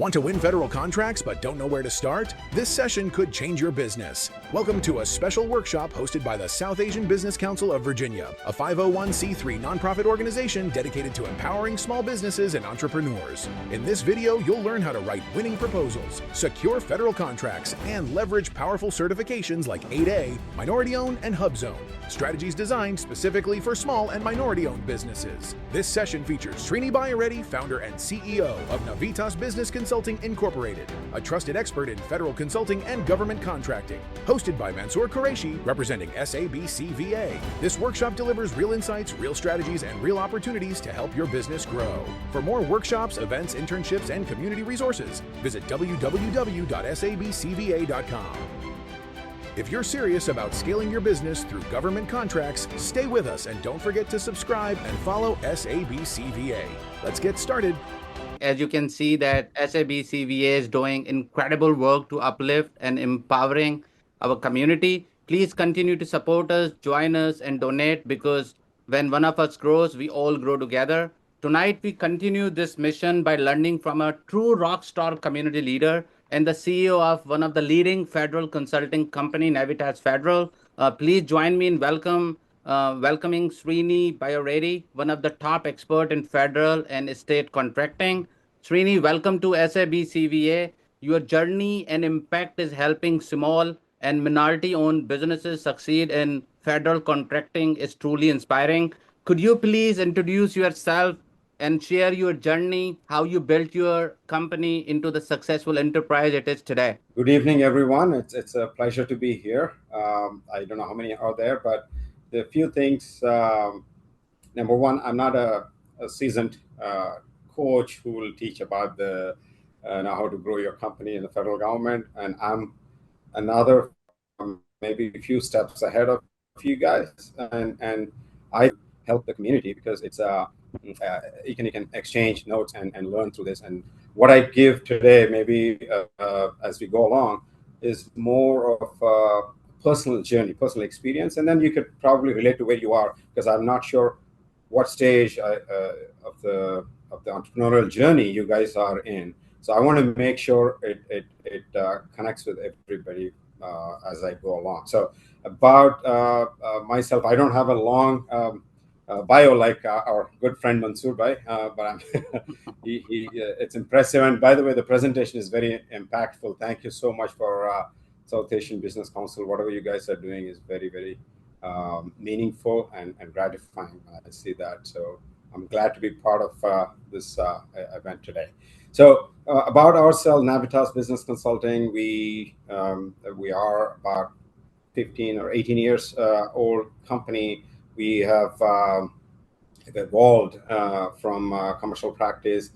Want to win federal contracts but don't know where to start? This session could change your business. Welcome to a special workshop hosted by the South Asian Business Council of Virginia, a 501c3 nonprofit organization dedicated to empowering small businesses and entrepreneurs. In this video, you'll learn how to write winning proposals, secure federal contracts, and leverage powerful certifications like 8A, Minority-Owned, and HubZone, strategies designed specifically for small and minority-owned businesses. This session features Srini Bayireddy, founder and CEO of Navitas Business Consulting Incorporated, a trusted expert in federal consulting and government contracting. Hosted by Mansoor Qureshi, representing SABCVA. This workshop delivers real insights, real strategies, and real opportunities to help your business grow. For more workshops, events, internships, and community resources, visit www.sabcva.com. If you're serious about scaling your business through government contracts, stay with us and don't forget to subscribe and follow SABCVA. Let's get started. As you can see that SABCVA is doing incredible work to uplift and empowering our community. Please continue to support us, join us, and donate, because when one of us grows, we all grow together. Tonight, we continue this mission by learning from a true rock star community leader and the CEO of one of the leading federal consulting company, Navitas Federal. Please join me in welcoming Srini Bayireddy, one of the top expert in federal and state contracting. Srini, welcome to SABCVA. Your journey and impact is helping small and minority-owned businesses succeed in federal contracting is truly inspiring. Could you please introduce yourself and share your journey, how you built your company into the successful enterprise it is today? Good evening, everyone. It's a pleasure to be here. I don't know how many are there, but there are a few things. Number one, I'm not a seasoned coach who will teach about how to grow your company in the federal government, and I'm another maybe a few steps ahead of you guys, and I help the community because it's you can exchange notes and learn through this. And what I give today, maybe as we go along, is more of a personal journey, personal experience, and then you could probably relate to where you are, because I'm not sure what stage of the entrepreneurial journey you guys are in. So I want to make sure it connects with everybody as I go along. So about myself, I don't have a long bio like our good friend Mansoor Bhai, but it's impressive. And by the way, the presentation is very impactful. Thank you so much for South Asian Business Council. Whatever you guys are doing is very, very meaningful and gratifying. I see that. So I'm glad to be part of this event today. So about ourselves, Navitas Business Consulting, we are about 15 or 18 years old company. We have evolved from commercial practice.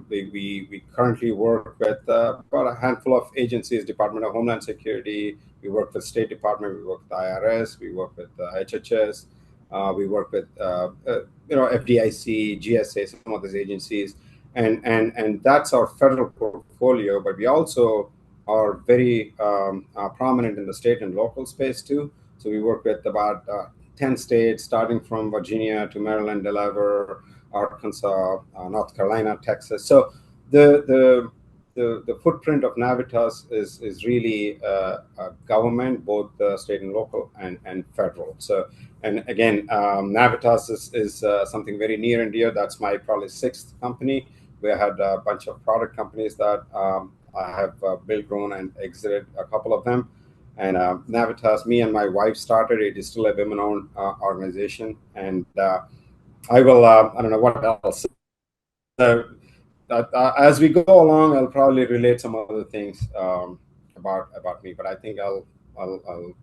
We currently work with about a handful of agencies, Department of Homeland Security. We work with State Department. We work with IRS. We work with HHS. We work with FDIC, GSA, some of these agencies, and that's our federal portfolio. But we also are very prominent in the state and local space too. So we work with about 10 states, starting from Virginia to Maryland, Delaware, Arkansas, North Carolina, Texas. So the footprint of Navitas is really government, both state and local, and federal. So, and again, Navitas is something very near and dear. That's my probably sixth company. We had a bunch of product companies that I have built, grown, and exited a couple of them. And Navitas, me and my wife started. It is still a women-owned organization. And I will, I don't know what else. As we go along, I'll probably relate some other things about me. But I think I'll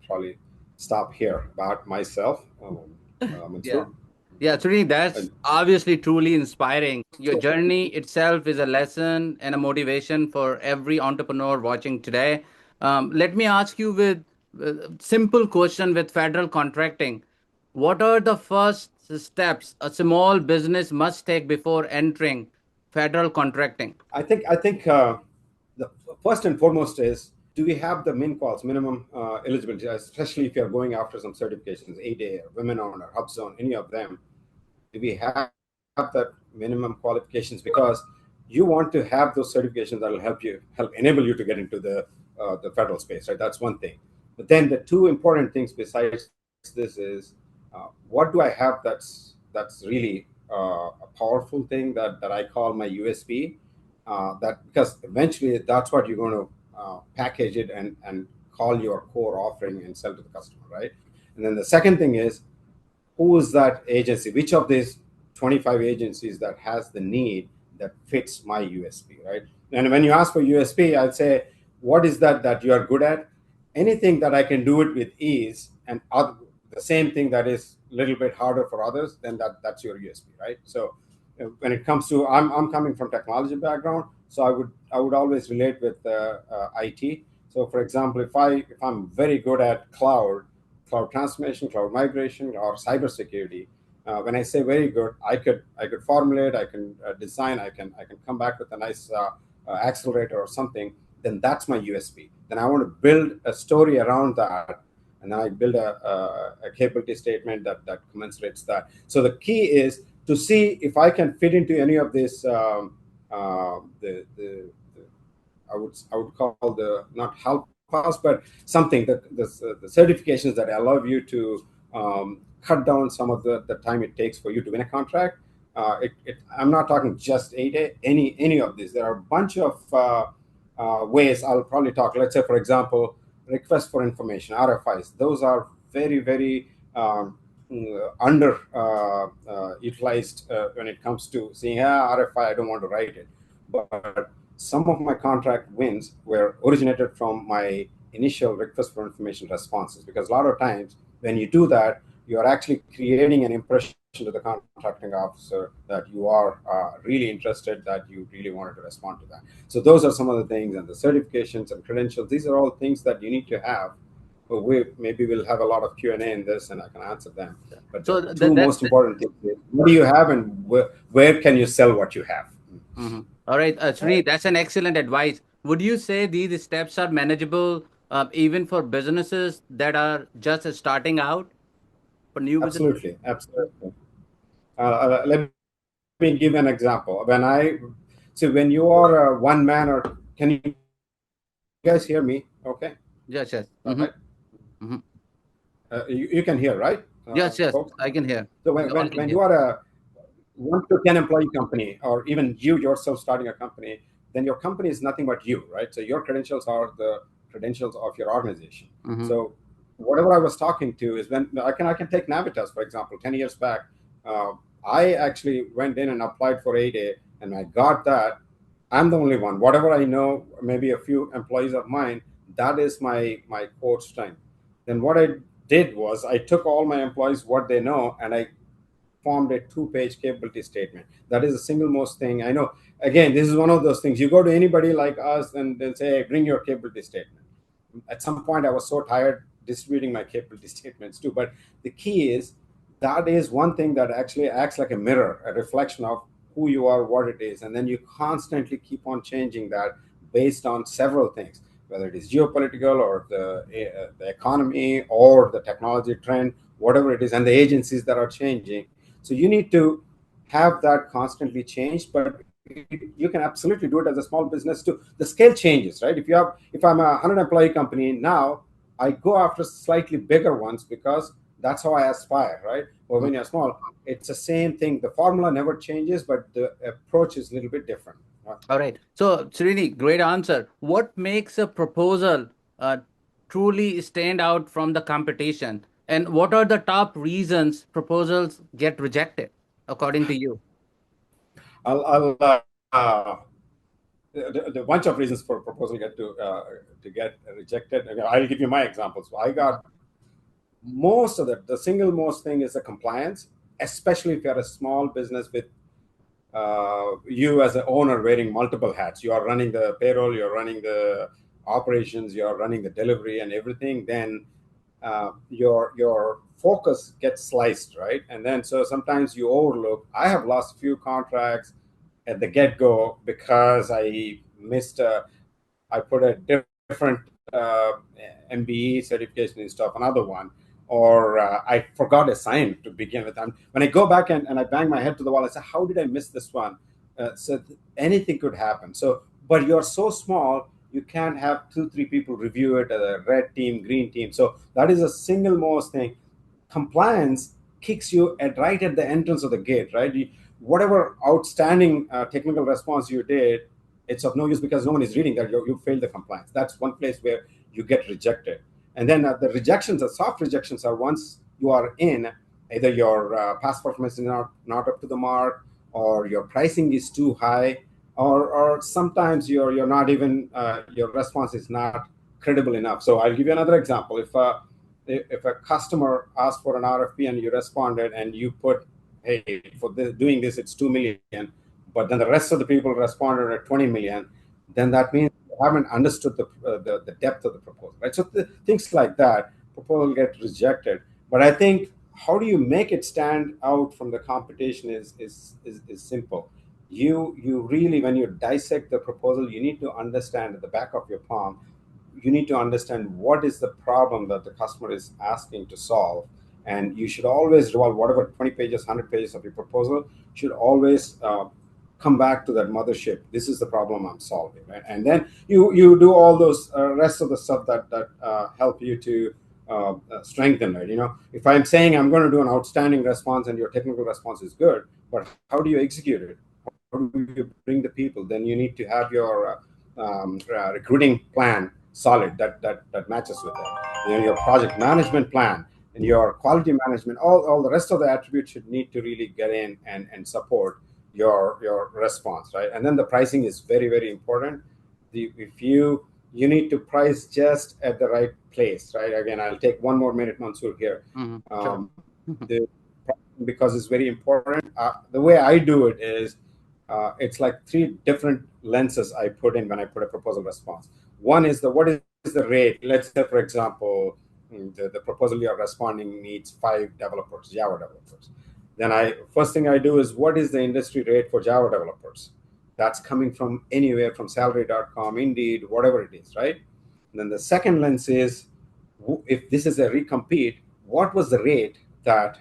probably stop here about myself. Yeah, Srini, that's obviously truly inspiring. Your journey itself is a lesson and a motivation for every entrepreneur watching today. Let me ask you with a simple question with federal contracting. What are the first steps a small business must take before entering federal contracting? I think the first and foremost is, do we have the minimum eligibility, especially if you're going after some certifications, 8A, women-owned, or HubZone, any of them? Do we have that minimum qualifications? Because you want to have those certifications that will help enable you to get into the federal space, right? That's one thing. But then the two important things besides this is, what do I have that's really a powerful thing that I call my USP, that because eventually that's what you're going to package it and call your core offering and sell to the customer, right? And then the second thing is, who is that agency? Which of these 25 agencies that has the need that fits my USP, right? And when you ask for USP, I'd say, what is that you are good at? Anything that I can do it with ease, and the same thing that is a little bit harder for others, then that's your USP, right? So when it comes to, I'm coming from technology background, so I would always relate with IT. So for example, if I'm very good at cloud transformation, cloud migration, or cybersecurity, when I say very good, I could formulate, I can design, I can come back with a nice accelerator or something. Then that's my USP. Then I want to build a story around that, and then I build a capability statement that commensurates that. So the key is to see if I can fit into any of this. I would call the, not help cost, but something that the certifications that allow you to cut down some of the time it takes for you to win a contract. I'm not talking just 8A, any of these. There are a bunch of ways. I'll probably talk. Let's say, for example, request for information, RFIs. Those are very, very under utilized when it comes to saying, RFI, I don't want to write it. But some of my contract wins were originated from my initial request for information responses, because a lot of times when you do that, you are actually creating an impression to the contracting officer that you are really interested, that you really wanted to respond to that. So those are some of the things, and the certifications and credentials. These are all things that you need to have. But maybe we'll have a lot of Q&A in this, and I can answer them. But so the two most important things is, what do you have, and where can you sell what you have? Mm-hmm. All right, Srini, that's an excellent advice. Would you say these steps are manageable even for businesses that are just starting out, for new businesses? Absolutely. Let me give an example. When you are a one man, or can you guys hear me? Okay. Yes. All Mm-hmm. right. Mm-hmm. You can hear, right? Yes, Folks? I can hear. So We all can when hear. you are a 1 to 10 employee company, or even you yourself starting a company, then your company is nothing but you, right? So your credentials are the credentials of your organization. Mm-hmm. So whatever I was talking to is, when I can take Navitas, for example. 10 years back, I actually went in and applied for 8A, and I got that. I'm the only one. Whatever I know, maybe a few employees of mine, that is my core strength. Then what I did was, I took all my employees, what they know, and I formed a 2-page capability statement. That is the single most thing I know. Again, this is one of those things. You go to anybody like us, and they'll say, hey, bring your capability statement. At some point, I was so tired distributing my capability statements too. But the key is, that is one thing that actually acts like a mirror, a reflection of who you are, what it is. And then you constantly keep on changing that based on several things, whether it is geopolitical, or the economy, or the technology trend, whatever it is, and the agencies that are changing. So you need to have that constantly changed, but you can absolutely do it as a small business too. The scale changes, right? If I'm a 100 employee company now, I go after slightly bigger ones, because that's how I aspire, right? Or when you're small, it's the same thing. The formula never changes, but the approach is a little bit different. All right. So, Srini, great answer. What makes a proposal truly stand out from the competition? And what are the top reasons proposals get rejected, according to you? I'll the bunch of reasons for a proposal to get rejected. I'll give you my examples. I got most of the single most thing is the compliance, especially if you're a small business with you as an owner wearing multiple hats. You are running the payroll, you're running the operations, you're running the delivery and everything. Then your focus gets sliced, right? And then so sometimes you overlook. I have lost a few contracts at the get-go because I missed I put a different MBE certification instead of another one, or I forgot a sign to begin with. When I go back and I bang my head to the wall, I say, how did I miss this one? So anything could happen. So, but you're so small, you can't have 2, 3 people review it, a red team, green team. So that is a single most thing. Compliance kicks you right at the entrance of the gate, right? Whatever outstanding technical response you did, it's of no use because no one is reading that you failed the compliance. That's one place where you get rejected. And then the rejections, the soft rejections, are once you are in, either your past performance is not up to the mark, or your pricing is too high, or sometimes you're not even your response is not credible enough. So I'll give you another example. If a customer asked for an RFP and you responded and you put, hey, for doing this it's 2 million, but then the rest of the people responded at 20 million, then that means you haven't understood the depth of the proposal, right? So things like that, proposal get rejected. But I think how do you make it stand out from the competition is simple. You really, when you dissect the proposal, you need to understand at the back of your palm, you need to understand what is the problem that the customer is asking to solve. And you should always revolve whatever 20 pages, 100 pages of your proposal, should always come back to that mothership. This is the problem I'm solving, right? And then you do all those rest of the stuff that help you to strengthen it. If I'm saying I'm going to do an outstanding response and your technical response is good, but how do you execute it? How do you bring the people? Then you need to have your recruiting plan solid that matches with that. Your project management plan and your quality management, all the rest of the attributes should need to really get in and support your response, right? And then the pricing is very, very important. If you need to price just at the right place, right? Again, I'll take one more minute, Mansoor, here. Sure. Because it's very important. The way I do it is it's like 3 different lenses I put in when I put a proposal response. One is what is the rate? Let's say, for example, the proposal you're responding needs 5 developers, Java developers. Then first thing I do is what is the industry rate for Java developers? That's coming from anywhere from salary.com, Indeed, whatever it is, right? And then the second lens is, if this is a recompete, what was the rate that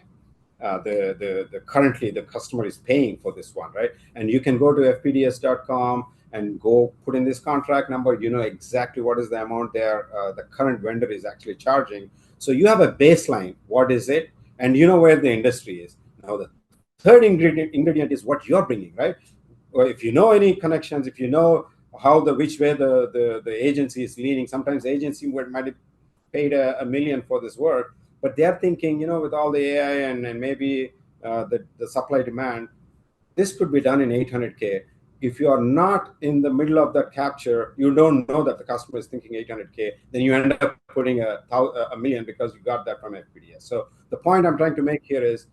the currently the customer is paying for this one, right? And you can go to fpds.com and go put in this contract number. You know exactly what is the amount the current vendor is actually charging. So you have a baseline. What is it? And you know where the industry is. Now the third ingredient is what you're bringing, right? Or if you know any connections, if you know which way the agency is leaning. Sometimes the agency might have paid $1 million for this work, but they're thinking, with all the AI and maybe the supply demand, this could be done in 800K. If you are not in the middle of that capture, you don't know that the customer is thinking 800K, then you end up putting a million because you got that from FPDS. So the point I'm trying to make here is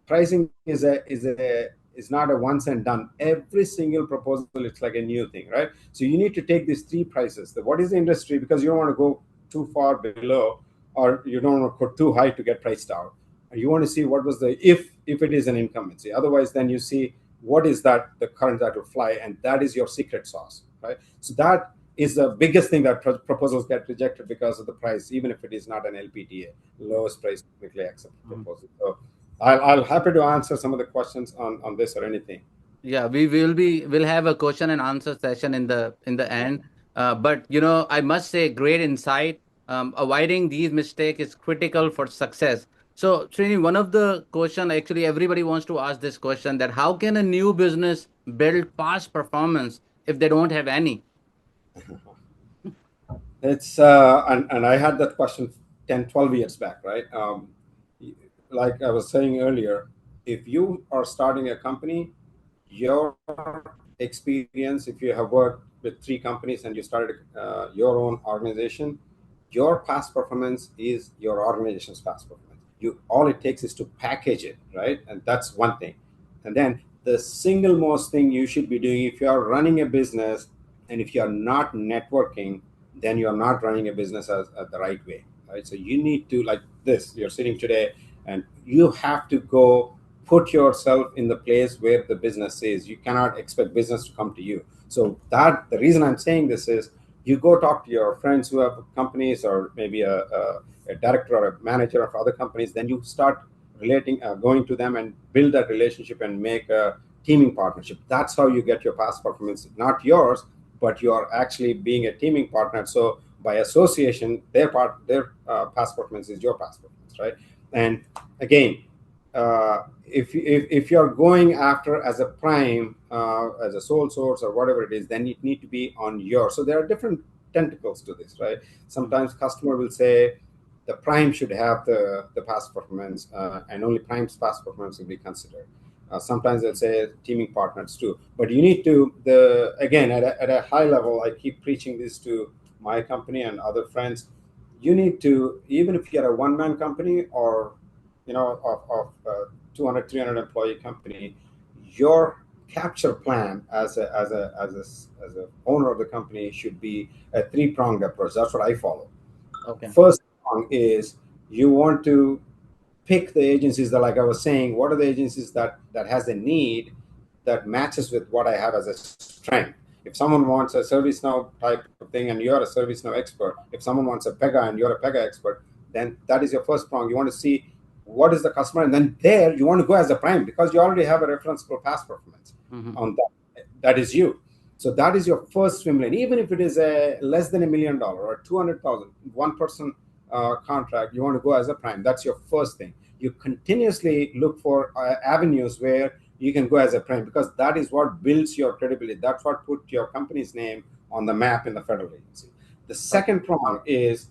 pricing is not a once and done. Every single proposal, it's like a new thing, right? So you need to take these 3 prices. What is the industry? Because you don't want to go too far below, or you don't want to go too high to get priced out. You want to see what was if it is an incumbency. Otherwise, then you see what is the current that will fly, and that is your secret sauce, right? So that is the biggest thing that proposals get rejected because of the price, even if it is not an LPTA, lowest price typically accepted proposal. So I'll happy to answer some of the questions on this or anything. Yeah, we'll have a question and answer session in the end. But I must say, great insight. Avoiding these mistakes is critical for success. So, Srini, one of the question, actually everybody wants to ask this question, that how can a new business build past performance if they don't have any? It's and I had that question 10, 12 years back, right? Like I was saying earlier, if you are starting a company, your experience, if you have worked with 3 companies and you started your own organization, your past performance is your organization's past performance. All it takes is to package it, right? And that's one thing. And then the single most thing you should be doing, if you are running a business and if you are not networking, then you're not running a business the right way, right? So you need to, like this, you're sitting today and you have to go put yourself in the place where the business is. You cannot expect business to come to you. So the reason I'm saying this is, you go talk to your friends who have companies, or maybe a director or a manager of other companies, then you start going to them and build that relationship and make a teaming partnership. That's how you get your past performance, not yours, but you are actually being a teaming partner. So by association, their past performance is your past performance, right? And again, if you're going after as a prime, as a sole source or whatever it is, then it need to be on your. So there are different tentacles to this, right? Sometimes customer will say the prime should have the past performance, and only prime's past performance will be considered. Sometimes they'll say teaming partners too, but you need to again at a high level. I keep preaching this to my company and other friends. You need to, even if you're a one-man company or of 200 300 employee company, your capture plan as a owner of the company should be a three-pronged approach. That's what I follow. Okay. First prong is you want to pick the agencies that, like I was saying, what are the agencies that has a need that matches with what I have as a strength. If someone wants a ServiceNow type of thing and you're a ServiceNow expert, if someone wants a Pega and you're a Pega expert, then that is your first prong. You want to see what is the customer, and then there you want to go as a prime because you already have a referenceable past performance on that. That is you. So that is your first swim lane. Even if it is a less than $1 million or 200,000, one person contract, you want to go as a prime. That's your first thing. You continuously look for avenues where you can go as a prime, because that is what builds your credibility. That's what put your company's name on the map in the federal agency. The second prong is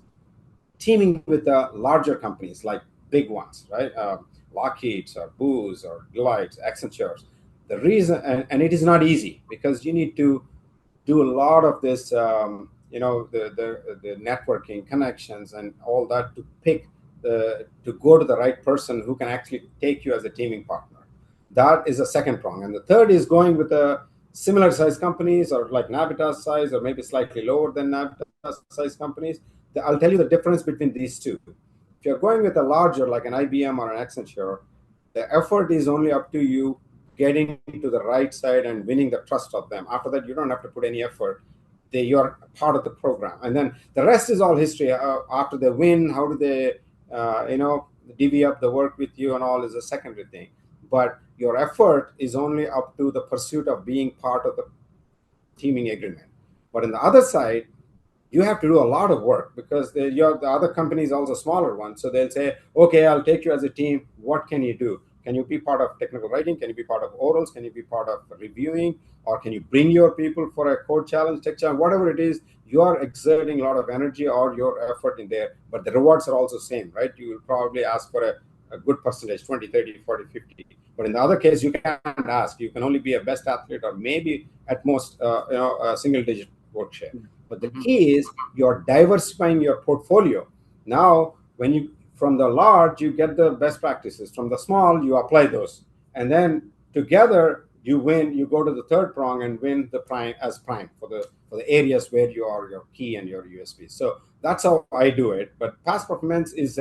teaming with the larger companies, like big ones, right? Lockheed's or Booz or Deloitte's, Accenture's. The reason, and it is not easy because you need to do a lot of this, the networking connections and all that to pick to go to the right person who can actually take you as a teaming partner. That is the second prong. And the third is going with a similar size companies or like Navitas size or maybe slightly lower than Navitas size companies. I'll tell you the difference between these two. If you're going with a larger, like an IBM or an Accenture, the effort is only up to you getting to the right side and winning the trust of them. After that, you don't have to put any effort. You're part of the program. And then the rest is all history. After they win, how do they, divvy up the work with you and all is a secondary thing. But your effort is only up to the pursuit of being part of the teaming agreement. But on the other side, you have to do a lot of work because the other company is also smaller one. So they'll say, okay, I'll take you as a team. What can you do? Can you be part of technical writing? Can you be part of orals? Can you be part of reviewing? Or can you bring your people for a code challenge, tech challenge, whatever it is? You are exerting a lot of energy or your effort in there, but the rewards are also same, right? You will probably ask for a good percentage, 20, 30, 40, 50. But in the other case, you can't ask. You can only be a best athlete or maybe at most, a single digit work share. But the key is you're diversifying your portfolio. Now, when you from the large, you get the best practices. From the small, you apply those. And then together, you win. You go to the third prong and win the prime as prime for the areas where you are your key and your USPs. So that's how I do it. But past performance is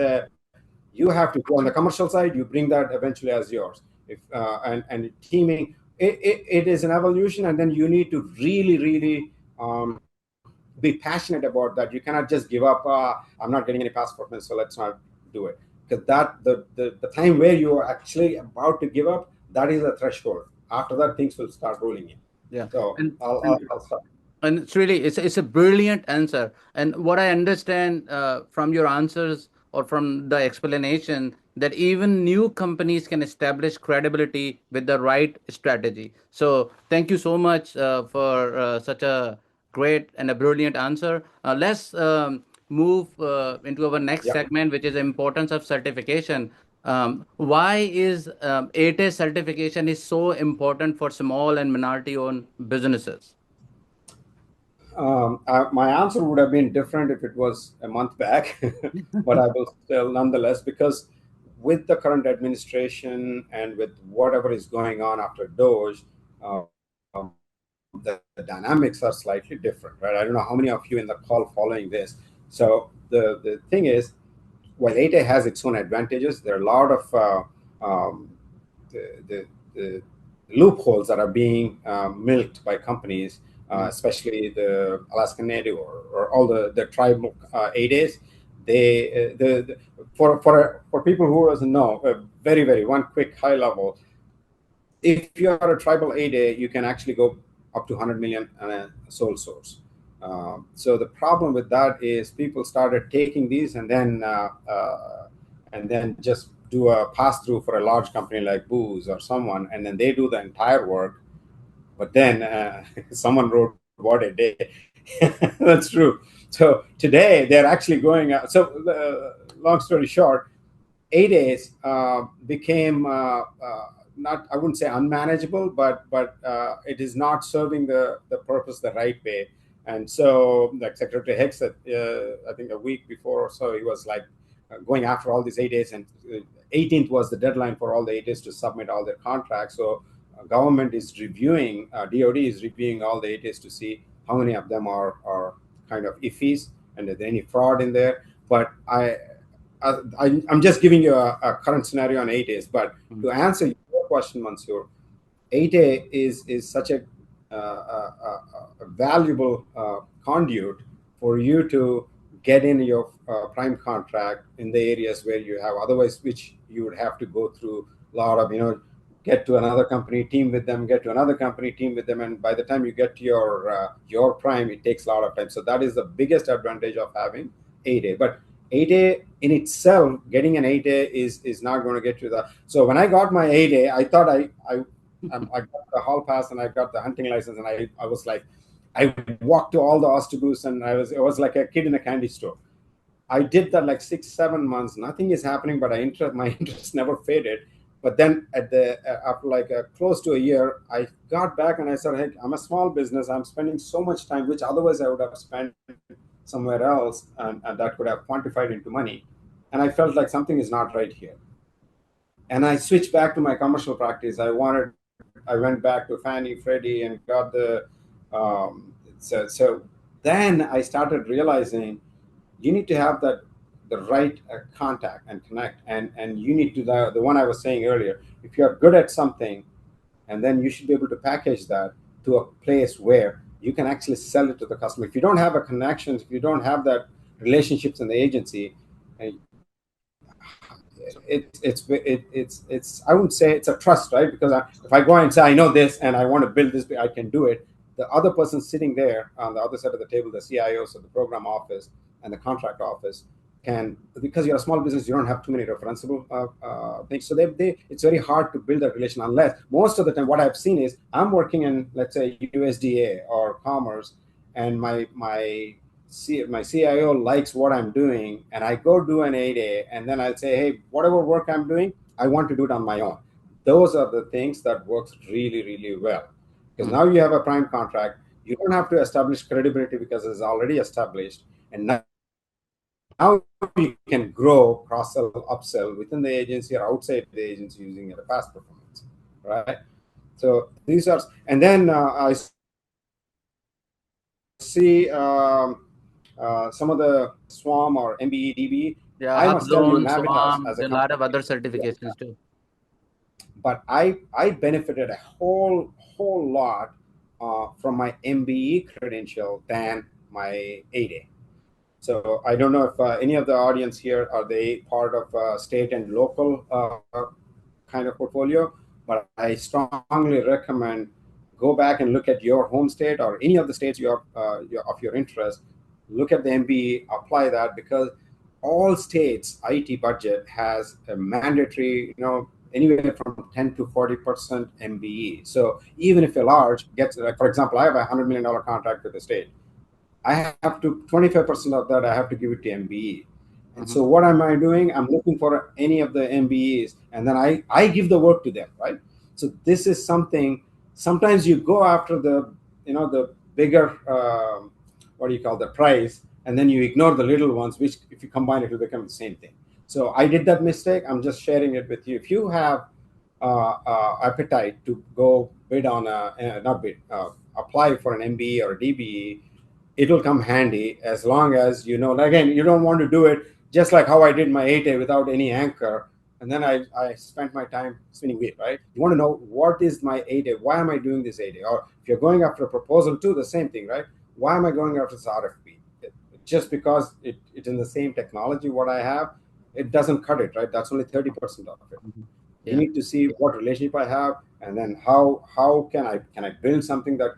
you have to go on the commercial side. You bring that eventually as yours. If and teaming, it is an evolution, and then you need to really be passionate about that. You cannot just give up. I'm not getting any past performance, so let's not do it. Because that the time where you are actually about to give up, that is a threshold. After that, things will start rolling in. Yeah. So I'll start. And it's a brilliant answer. And what I understand from your answers or from the explanation, that even new companies can establish credibility with the right strategy. So thank you so much for such a great and a brilliant answer. Let's move into our next segment, which is importance of certification. Why is ATES certification is so important for small and minority-owned businesses? My answer would have been different if it was a month back, but I will still nonetheless, because with the current administration and with whatever is going on after DOGE, the dynamics are slightly different, right? I don't know how many of you in the call following this. So the thing is, while ATA has its own advantages, there are a lot of the loopholes that are being milked by companies, especially the Alaskan Native or all the tribal ADAs. For people who doesn't know, very one quick high level. if you are a tribal 8A, you can actually go up to 100 million on a sole source. So the problem with that is people started taking these and then just do a pass through for a large company like Booz or someone, and then they do the entire work. But then someone wrote what a day. That's true. So today they're actually going out. So long story short, 8As became not, I wouldn't say unmanageable, but it is not serving the purpose the right way. And so, like Secretary Hicks said, I think a week before or so, he was like going after all these 8As, and 18th was the deadline for all the 8As to submit all their contracts. So government is reviewing, DoD is reviewing all the 8As to see how many of them are kind of iffies and is there any fraud in there. But I'm just giving you a current scenario on 8As. But to answer your question, Mansoor, 8A is such a valuable conduit for you to get in your prime contract in the areas where you have otherwise, which you would have to go through a lot of, get to another company, team with them, get to another company, team with them, and by the time you get to your prime, it takes a lot of time. So that is the biggest advantage of having 8A. But 8A in itself, getting an 8A is not going to get you the. So when I got my 8A, I thought I got the hall pass and I got the hunting license, and I was like, I walked to all the Osterbooths, and it was like a kid in a candy store. I did that like 6-7 months. Nothing is happening, but my interest never faded. But then after like close to a year, I got back and I said, hey, I'm a small business. I'm spending so much time, which otherwise I would have spent somewhere else, and that could have quantified into money. And I felt like something is not right here. And I switched back to my commercial practice. I went back to Fannie, Freddie, and got the, so then I started realizing you need to have the right contact and connect, and you need to, the one I was saying earlier, if you're good at something, and then you should be able to package that to a place where you can actually sell it to the customer. If you don't have a connection, if you don't have that relationships in the agency, it's I wouldn't say it's a trust, right? Because if I go and say I know this and I want to build this, I can do it. The other person sitting there on the other side of the table, the CIOs of the program office and the contract office, can, because you're a small business, you don't have too many referenceable things. So it's very hard to build that relation, unless most of the time what I've seen is I'm working in, let's say, USDA or Commerce, and my CIO likes what I'm doing, and I go do an 8A, and then I'll say, hey, whatever work I'm doing, I want to do it on my own. Those are the things that works really, really well. Because now you have a prime contract, you don't have to establish credibility because it's already established, and now you can grow, cross-sell, upsell within the agency or outside the agency using a past performance, right? So these are, and then I see some of the SWAM or MBE, DBE. Yeah, I must tell you, Loan, Navitas Swam, as a a company, lot of other certifications too. But I benefited a whole lot from my MBE credential than my 8A. So I don't know if any of the audience here, are they part of state and local kind of portfolio, but I strongly recommend go back and look at your home state or any of the states of your interest. Look at the MBE, apply that, because all states' IT budget has a mandatory, anywhere from 10 to 40% MBE. So even if you're large, like, for example, I have a $100 million contract with the state. I have to 25% of that. I have to give it to MBE. And so what am I doing? I'm looking for any of the MBEs, and then I give the work to them, right? So this is something. Sometimes you go after the bigger the price, and then you ignore the little ones, which if you combine it will become the same thing. So I did that mistake. I'm just sharing it with you. If you have appetite to go bid on apply for an MBE or DBE, it will come handy, as long as again, you don't want to do it just like how I did my 8A without any anchor, and then I spent my time spinning wheel, right? You want to know, what is my 8A? Why am I doing this 8A? Or if you're going after a proposal too, the same thing, right? Why am I going after this RFP? Just because it's in the same technology what I have, it doesn't cut it, right? That's only 30% of it. You need to see what relationship I have and then how can I build something that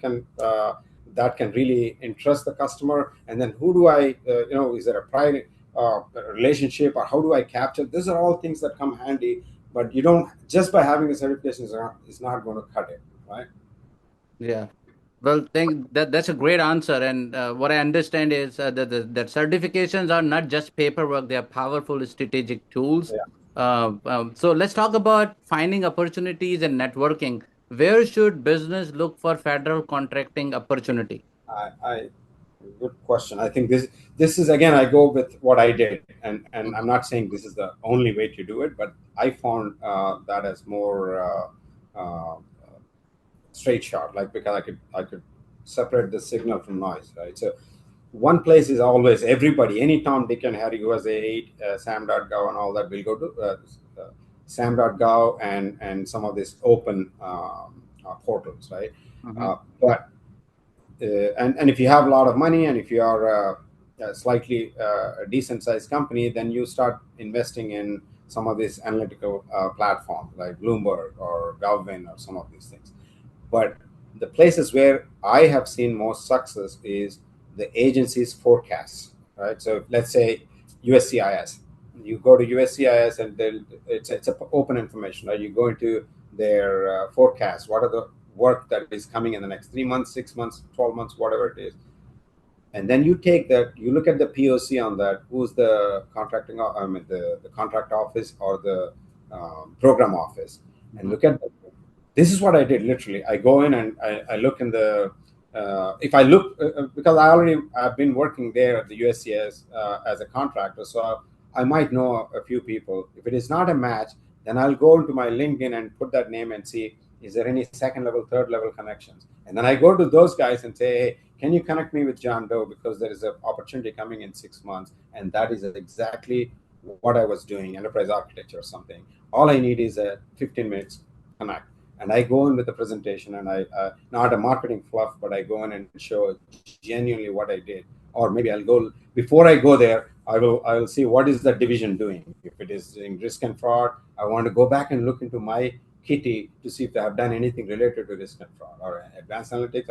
can really interest the customer, and then who do I is there a private relationship, or how do I capture? These are all things that come handy, but you don't just by having a certification is not going to cut it, right? Yeah. Well, think that's a great answer. And what I understand is that certifications are not just paperwork; they are powerful strategic tools. Yeah. So let's talk about finding opportunities and networking. Where should business look for federal contracting opportunity? I Good question. I think this is, again, I go with what I did, and I'm Mhm. not saying this is the only way to do it, but I found that as more straight shot, like, because I could separate the signal from noise, right? So one place is always everybody, any Tom, Dick, and Harry who has SAM.gov and all that will go to SAM.gov and some of these open portals, right? Mhm. But and if you have a lot of money, and if you are a slightly a decent sized company, then you start investing in some of these analytical platforms like Bloomberg or Galvin or some of these things. But the places where I have seen most success is the agency's forecasts, right? So let's say USCIS. You go to USCIS, and it's open information, right? You go into their forecast. What are the work that is coming in the next 3 months, 6 months, 12 months, whatever it is, and then you take that, you look at the POC on that. Who's the contracting? I mean, the contract office or the program office, and Mhm. look at this is what I did literally. I go in and I look in the if I look because I've been working there at the USCS as a contractor, so I might know a few people. If it is not a match, then I'll go into my LinkedIn and put that name and see is there any second level, third level connections, and then I go to those guys and say, hey, can you connect me with John Doe, because there is an opportunity coming in 6 months, and that is exactly what I was doing, enterprise architecture or something. All I need is a 15 minutes connect, and I go in with a presentation, and I not a marketing fluff, but I go in and show genuinely what I did. Or maybe I'll go before I go there. I will see what is the division doing. If it is in risk and fraud, I want to go back and look into my kitty to see if they have done anything related to risk and fraud or advanced analytics.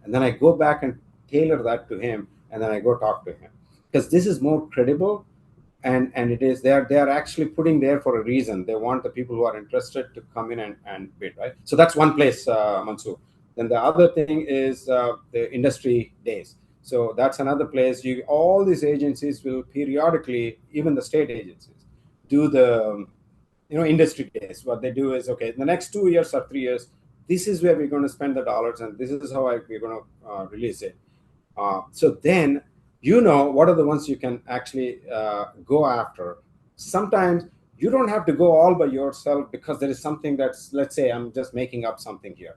And then I go back and tailor that to him, and then I go talk to him, because this is more credible, and it is they are actually putting there for a reason. They want the people who are interested to come in and bid, right? So that's one place, Mansoor. Then the other thing is the industry days. So that's another place. You All these agencies will periodically, even the state agencies, do the industry days. What they do is, okay, in the next 2 years or 3 years, this is where we're going to spend the dollars, and this is how we're going to release it. So then, what are the ones you can actually go after. Sometimes you don't have to go all by yourself, because there is something that's, let's say, I'm just making up something here.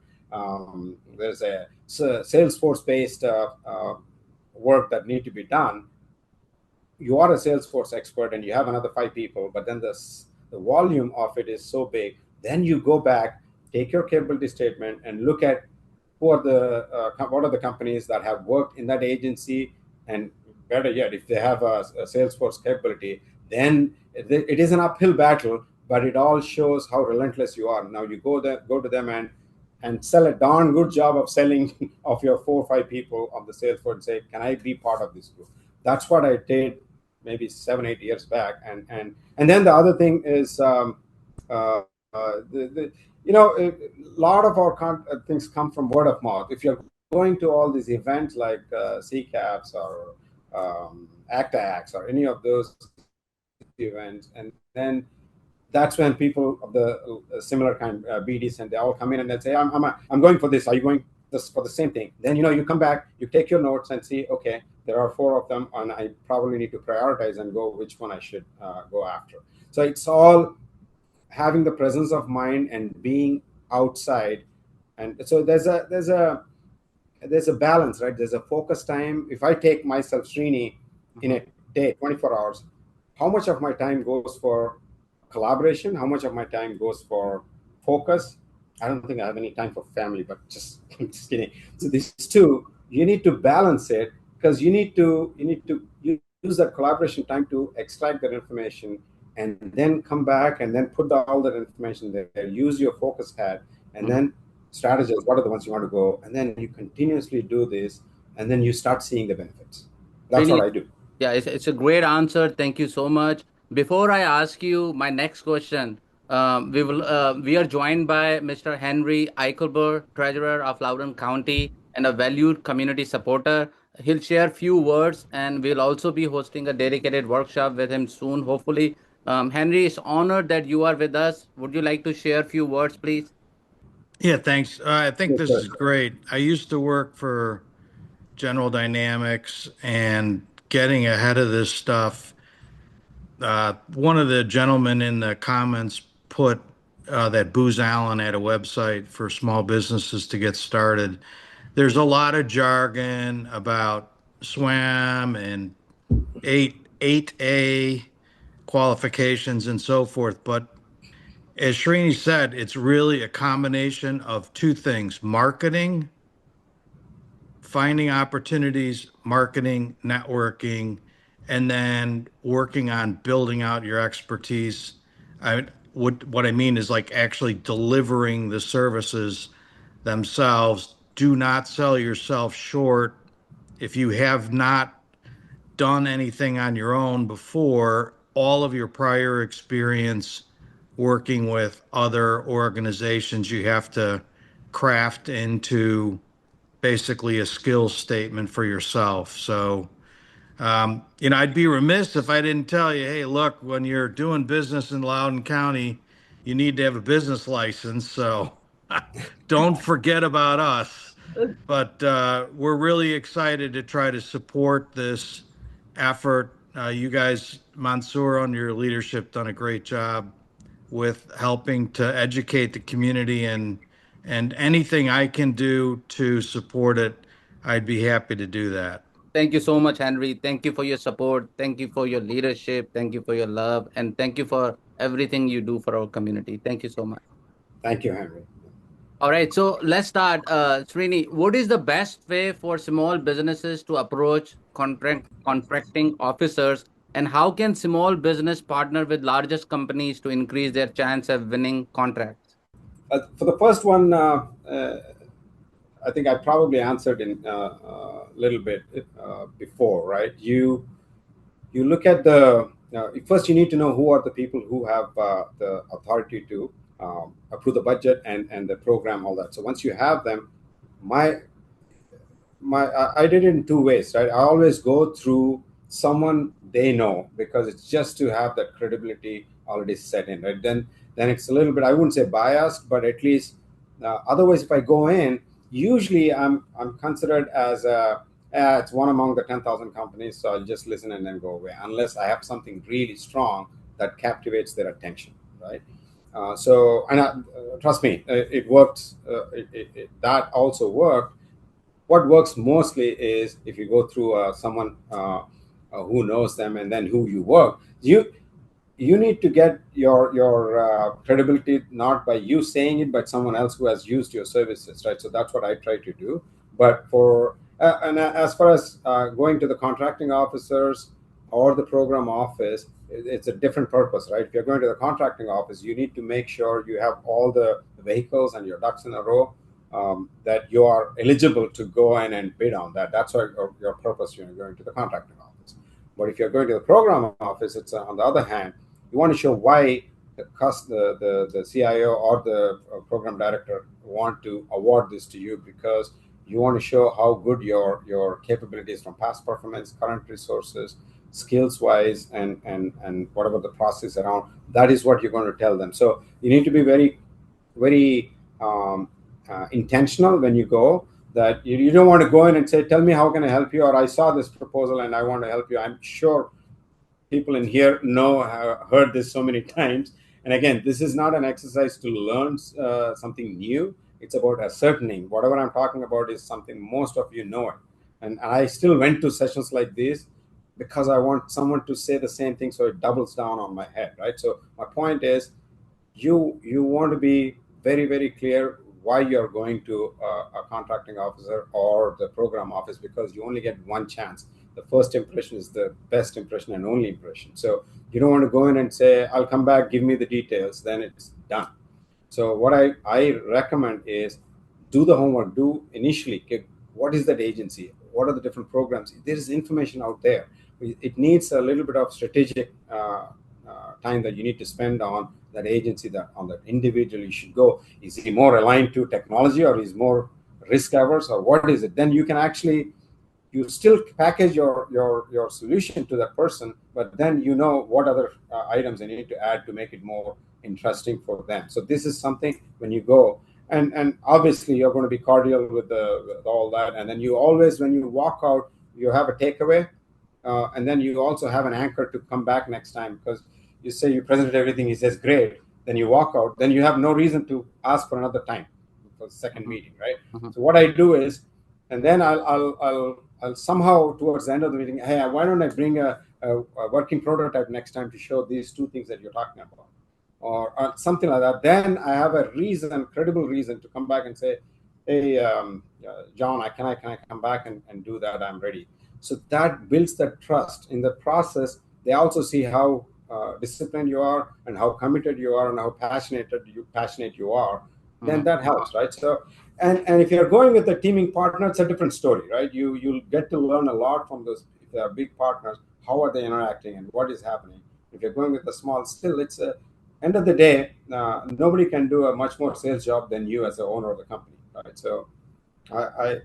There's a Salesforce based work that need to be done. You are a Salesforce expert and you have another 5 people, but then the volume of it is so big. Then you go back, take your capability statement, and look at what are the companies that have worked in that agency, and better yet, if they have a Salesforce capability, then it is an uphill battle, but it all shows how relentless you are. Now you go to them and sell a darn good job of selling of your 4 or 5 people on the Salesforce and say, can I be part of this group? That's what I did maybe 7 8 years back. And then the other thing is a lot of our things come from word of mouth. If you're going to all these events like CCAPs or ACTAX or any of those events, and then that's when people of the similar kind BDs, and they all come in and they say, I'm going for this. Are you going this for the same thing? Then you come back, you take your notes and see, okay, there are 4 of them, and I probably need to prioritize and go which one I should go after. So it's all having the presence of mind and being outside. And so there's a balance, right? There's a focus time. If I take myself, Srini, in Mhm. a day, 24 hours, how much of my time goes for collaboration? How much of my time goes for focus? I don't think I have any time for family, but just I'm just kidding. So these two, you need to balance it, because you need to use that collaboration time to extract that information, and then come back and then put all that information there. Use your focus hat, and then strategize what are the ones you want to go, and then you continuously do this, and then you start seeing the benefits. That's Really, what I do. yeah, it's a great answer. Thank you so much. Before I ask you my next question, we are joined by Mr. Henry Eichelberg, Treasurer of Loudoun County and a valued community supporter. He'll share few words, and we'll also be hosting a dedicated workshop with him soon, hopefully. Henry is honored that you are with us. Would you like to share few words, please? Yeah, thanks. I think Yes, this sir. is great. I used to work for General Dynamics and getting ahead of this stuff. One of the gentlemen in the comments put that Booz Allen had a website for small businesses to get started. There's a lot of jargon about SWAM and 8A qualifications and so forth, but as Srini said, it's really a combination of two things: marketing, finding opportunities, marketing, networking, and then working on building out your expertise. What I mean is like actually delivering the services themselves. Do not sell yourself short. If you have not done anything on your own before, all of your prior experience working with other organizations, you have to craft into basically a skills statement for yourself. So, I'd be remiss if I didn't tell you, hey, look, when you're doing business in Loudoun County, you need to have a business license. So don't forget about us. But we're really excited to try to support this effort. You guys, Mansoor, under your leadership, done a great job with helping to educate the community, and anything I can do to support it, I'd be happy to do that. Thank you so much, Henry. Thank you for your support. Thank you for your leadership. Thank you for your love. And thank you for everything you do for our community. Thank you so much. Thank you, Henry. All right. So let's start. Srini, what is the best way for small businesses to approach contracting officers? And how can small business partner with largest companies to increase their chance of winning contracts? For the first one, I think I probably answered in a little bit before, right? You look at the first. You need to know who are the people who have the authority to approve the budget and the program, all that. So once you have them, my I did it in two ways, right? I always go through someone they know, because it's just to have that credibility already set in, right? Then it's a little bit, I wouldn't say biased, but at least otherwise if I go in, usually I'm considered as it's one among the 10,000 companies, so I'll just listen and then go away unless I have something really strong that captivates their attention, right? Trust me, it worked. That also worked. What works mostly is if you go through someone who knows them, and then who you work. You need to get your credibility not by you saying it, but someone else who has used your services, right? So that's what I try to do. But for and as far as going to the contracting officers or the program office, it's a different purpose, right? If you're going to the contracting office, you need to make sure you have all the vehicles and your ducks in a row, that you are eligible to go in and bid on that. That's why your purpose, you're going to the contracting office. But if you're going to the program office, it's on the other hand, you want to show why the CIO or the program director want to award this to you, because you want to show how good your capabilities from past performance, current resources, skills wise, and whatever the process around that is what you're going to tell them. So you need to be very, very intentional when you go, that you don't want to go in and say, tell me how can I help you, or I saw this proposal and I want to help you. I'm sure people in here have heard this so many times. And again, this is not an exercise to learn something new. It's about ascertaining whatever I'm talking about is something most of you know it. And I still went to sessions like this because I want someone to say the same thing, so it doubles down on my head, right? So my point is, you want to be very, very clear why you're going to a contracting officer or the program office, because you only get one chance. The first impression is the best impression and only impression. So you don't want to go in and say, I'll come back, give me the details, then it's done. So what I recommend is do the homework, do initially, okay, what is that agency? What are the different programs? There is information out there. It needs a little bit of strategic time that you need to spend on that agency, that on that individual you should go. Is he more aligned to technology, or is more risk averse, or what is it? Then you can actually, you still package your solution to that person, but then you know what other items you need to add to make it more interesting for them. So this is something when you go, and obviously you're going to be cordial with all that, and then you always, when you walk out, you have a takeaway, and then you also have an anchor to come back next time, because you say you presented everything, he says great, then you walk out, then you have no reason to ask for another time for the second meeting, right? So what I do is, and then I'll somehow towards the end of the meeting, hey, why don't I bring a working prototype next time to show these two things that you're talking about, or something like that. Then I have a reason, credible reason, to come back and say, hey, John, can I come back and do that? I'm ready. So that builds that trust. In the process, they also see how disciplined you are, and how committed you are, and how passionate you are. Then that helps, right? So, and if you're going with a teaming partner, it's a different story, right? You'll get to learn a lot from those. If they are big partners, how are they interacting and what is happening? If you're going with a small, still, it's a end of the day, nobody can do a much more sales job than you as the owner of the company, right? So I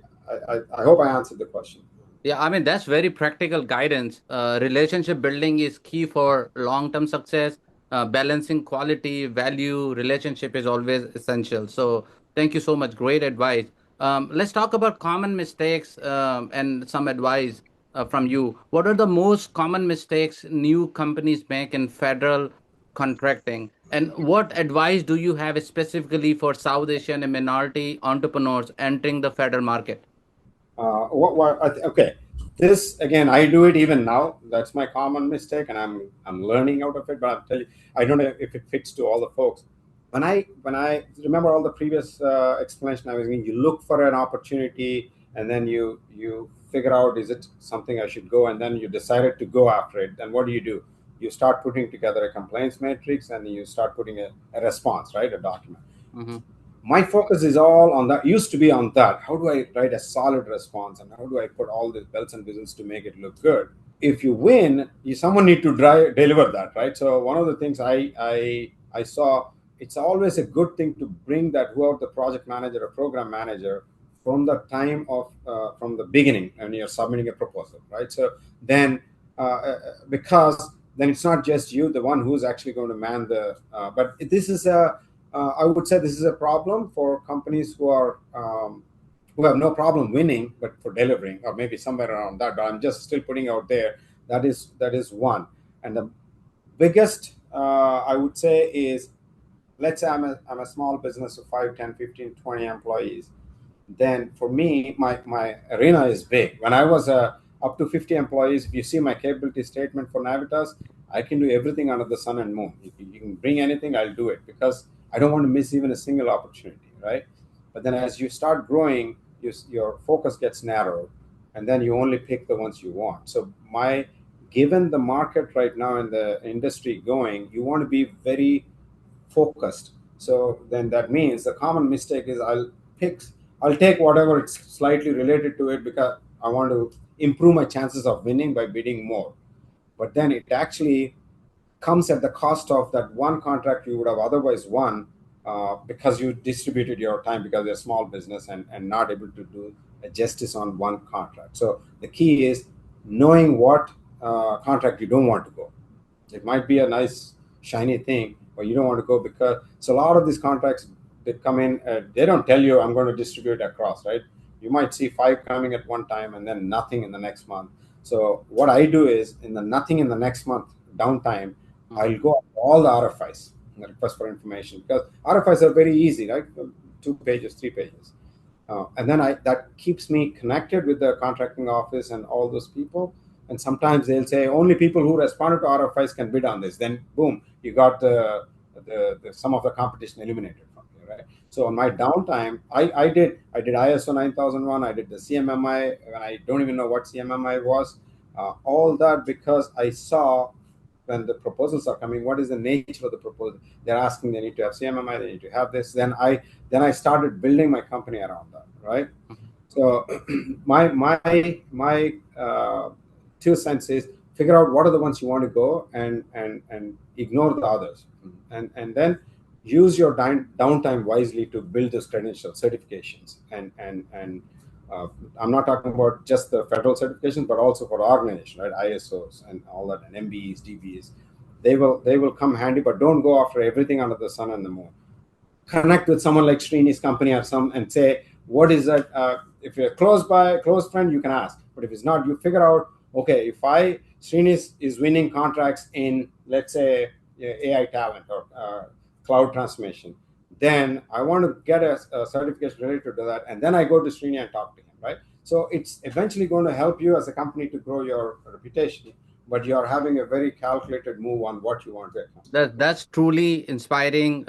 hope I answered the question. Yeah, I mean, that's very practical guidance. Relationship building is key for long-term success. Balancing quality, value, relationship is always essential. So, thank you so much. Great advice. Let's talk about common mistakes and some advice from you. What are the most common mistakes new companies make in federal contracting? And what advice do you have specifically for South Asian and minority entrepreneurs entering the federal market? Okay, this again, I do it even now. That's my common mistake, and I'm learning out of it. But I'll tell you, I don't know if it fits to all the folks. When I remember all the previous explanation I was giving, you look for an opportunity, and then you figure out, is it something I should go, and then you decided to go after it. Then what do? You start putting together a complaints matrix, and you start putting a response, right, a document. Mm-hmm. My focus is all on that, used to be on that. How do I write a solid response, and how do I put all the bells and whistles to make it look good? If you win, someone need to deliver that, right? So one of the things I saw, it's always a good thing to bring that, whoever the project manager or program manager, from the time of from the beginning when you're submitting a proposal, right? So then because then it's not just you, the one who's actually going to man the but this is I would say this is a problem for companies who have no problem winning, but for delivering, or maybe somewhere around that. But I'm just still putting out there, that is one. And the biggest I would say is, let's say I'm a small business of 5, 10, 15, 20 employees. Then for me, my arena is big. When I was up to 50 employees, if you see my capability statement for Navitas, I can do everything under the sun and moon. You can bring anything, I'll do it, because I don't want to miss even a single opportunity, right? But then as you start growing, your focus gets narrowed, and then you only pick the ones you want. So given the market right now and the industry going, you want to be very focused. So then that means the common mistake is, I'll take whatever it's slightly related to it, because I want to improve my chances of winning by bidding more. But then it actually comes at the cost of that one contract you would have otherwise won, because you distributed your time, because you're a small business and not able to do a justice on one contract. So the key is knowing what contract you don't want to go. It might be a nice shiny thing, but you don't want to go, because so a lot of these contracts, they come in, they don't tell you I'm going to distribute across, right? You might see 5 coming at one time and then nothing in the next month. So what I do is, in the nothing in the next month downtime, I'll go all the RFIs, the request for information, because RFIs are very easy, right? 2 pages, 3 pages. And then that keeps me connected with the contracting office and all those people. And sometimes they'll say only people who responded to RFIs can bid on this. Then boom, you got the some of the competition eliminated from you, right? So on my downtime, I did ISO 9001, I did the CMMI, and I don't even know what CMMI was. All that because I saw when the proposals are coming, what is the nature of the proposal? They're asking they need to have CMMI, they need to have this. Then I started building my company around that, right? So my 2 cents is figure out what are the ones you want to go and ignore the others, and then use your downtime wisely to build those credentials, certifications, and I'm not talking about just the federal certifications, but also for organization, right? ISOs and all that, and MBEs, DBEs. They will come handy, but don't go after everything under the sun and the moon. Connect with someone like Srini's company or some and say, what is it? If you're close friend, you can ask. But if it's not, you figure out, okay, if Srini is winning contracts in, let's say, AI talent or cloud transformation, then I want to get a certification related to that. And then I go to Srini and talk to him, right? So it's eventually going to help you as a company to grow your reputation, but you're having a very calculated move on what you want to accomplish. That's truly inspiring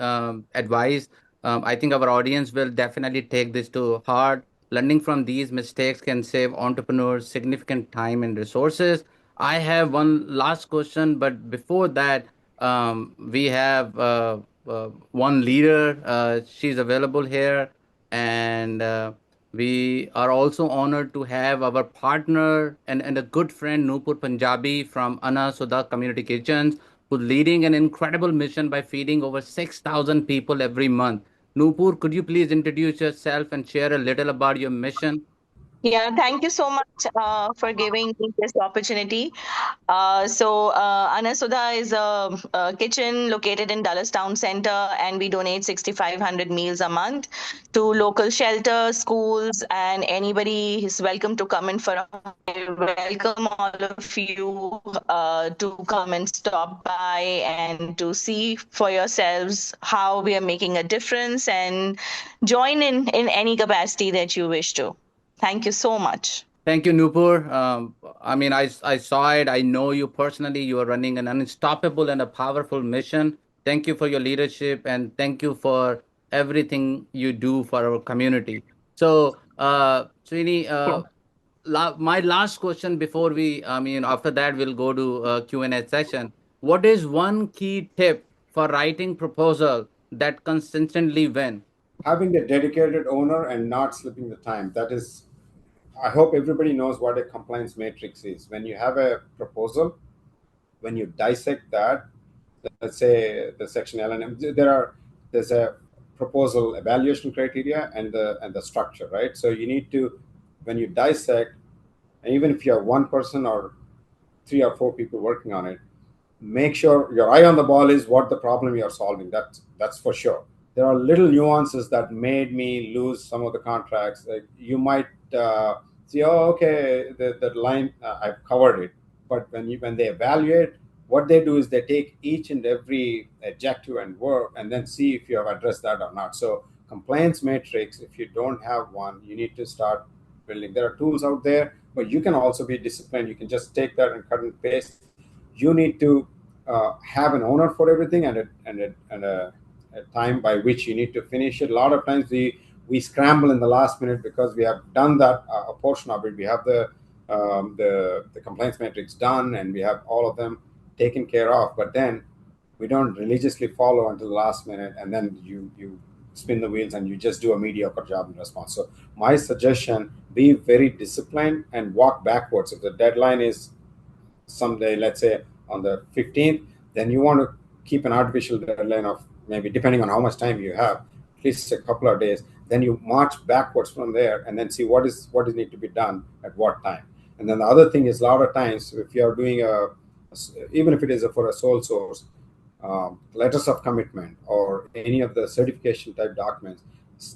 advice. I think our audience will definitely take this to heart. Learning from these mistakes can save entrepreneurs significant time and resources. I have one last question, but before that, we have one leader. She's available here, and we are also honored to have our partner and a good friend, Nupur Punjabi from Anna Sudha Community Kitchens, who's leading an incredible mission by feeding over 6,000 people every month. Nupur, could you please introduce yourself and share a little about your mission? Yeah, thank you so much for giving me this opportunity. Anasudha is a kitchen located in Dulles Town Center, and we donate 6,500 meals a month to local shelters, schools, and anybody is welcome to come in for a I welcome all of you to come and stop by and to see for yourselves how we are making a difference and join in any capacity that you wish to. Thank you so much. Thank you, Nupur. I mean, I saw it. I know you personally. You are running an unstoppable and a powerful mission. Thank you for your leadership and thank you for everything you do for our community. So, Srini, my last question before after that, we'll go to Q&A session. What is one key tip for writing proposal that consistently win? Having a dedicated owner and not slipping the time. That is, I hope everybody knows what a compliance matrix is. When you have a proposal, when you dissect that, let's say the section L&M, there's a proposal evaluation criteria and the structure, right? So you need to, when you dissect, and even if you have one person or 3 or 4 people working on it, make sure your eye on the ball is what the problem you're solving. That's for sure. There are little nuances that made me lose some of the contracts. Like you might see, oh, okay, the line I've covered it, but when they evaluate, what they do is they take each and every adjective and verb and then see if you have addressed that or not. So compliance matrix, if you don't have one, you need to start building. There are tools out there, but you can also be disciplined. You can just take that and cut and paste. You need to have an owner for everything and a time by which you need to finish it. A lot of times we scramble in the last minute because we have done that a portion of it. We have the compliance matrix done and we have all of them taken care of, but then we don't religiously follow until the last minute, and then you spin the wheels and you just do a mediocre job in response. So my suggestion, be very disciplined and walk backwards. If the deadline is someday, let's say on the 15th, then you want to keep an artificial deadline of maybe, depending on how much time you have, at least a couple of days. Then you march backwards from there and then see what is need to be done at what time. And then the other thing is, a lot of times if you are doing even if it is for a sole source, letters of commitment or any of the certification type documents,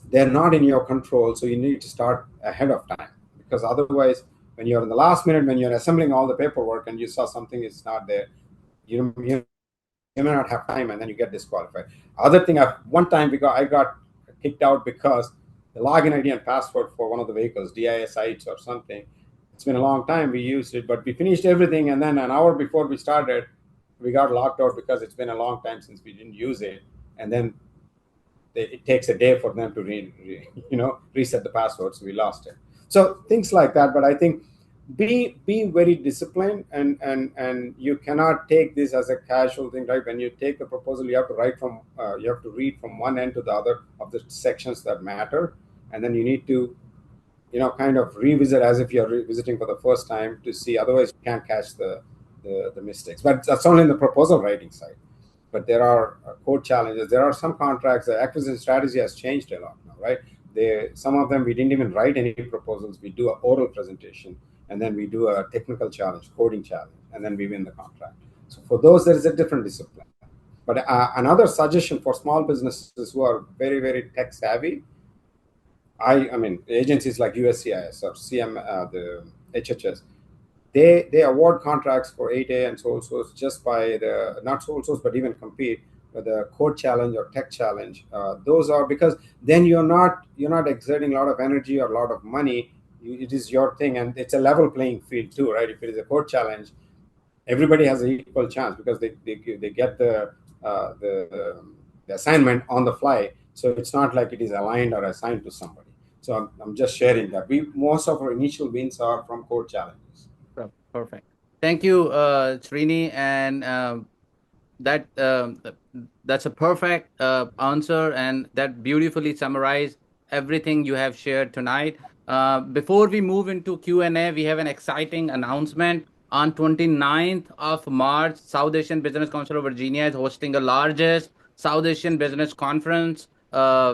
they're not in your control. So you need to start ahead of time, because otherwise, when you're in the last minute, when you're assembling all the paperwork and you saw something is not there, you may not have time, and then you get disqualified. Other thing, one time I got kicked out because the login ID and password for one of the vehicles, DIS sites or something, it's been a long time we used it, but we finished everything, and then an hour before we started, we got locked out because it's been a long time since we didn't use it, and then it takes a day for them to reset the password, so we lost it. So things like that. But I think be very disciplined, and you cannot take this as a casual thing, right? When you take the proposal, you have to you have to read from one end to the other of the sections that matter, and then you need to kind of revisit as if you're revisiting for the first time to see. Otherwise, you can't catch the mistakes. But that's only in the proposal writing side. But there are code challenges. There are some contracts. The acquisition strategy has changed a lot now, right? Some of them we didn't even write any proposals. We do an oral presentation, and then we do a technical challenge, coding challenge, and then we win the contract. So for those, there is a different discipline. But another suggestion for small businesses who are very, very tech savvy, I mean, agencies like USCIS or the HHS, they award contracts for 8A and sole source just by the, not sole source, but even compete with the code challenge or tech challenge. Those are because then you're not exerting a lot of energy or a lot of money. It is your thing, and it's a level playing field too, right? If it is a code challenge, everybody has an equal chance because they get the assignment on the fly. So it's not like it is aligned or assigned to somebody. So I'm just sharing that. Most of our initial wins are from code challenges. Perfect. Thank you, Srini, and that that's a perfect answer, and that beautifully summarized everything you have shared tonight. Before we move into Q&A, we have an exciting announcement. On 29th of March, South Asian Business Council of Virginia is hosting the largest South Asian Business Conference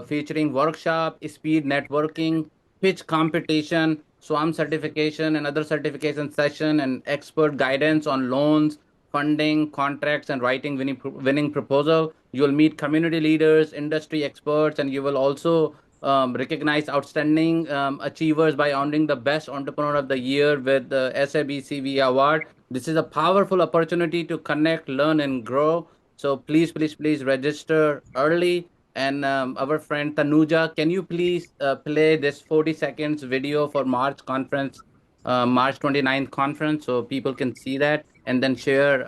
featuring workshop, speed networking, pitch competition, SWAM certification, and other certification session, and expert guidance on loans, funding, contracts, and writing winning proposal. You will meet community leaders, industry experts, and you will also recognize outstanding achievers by honoring the best entrepreneur of the year with the SABCVA award. This is a powerful opportunity to connect, learn, and grow. So please, please, please register early. And our friend Tanuja, can you please play this 40 seconds video for March conference, March 29th conference, so people can see that, and then share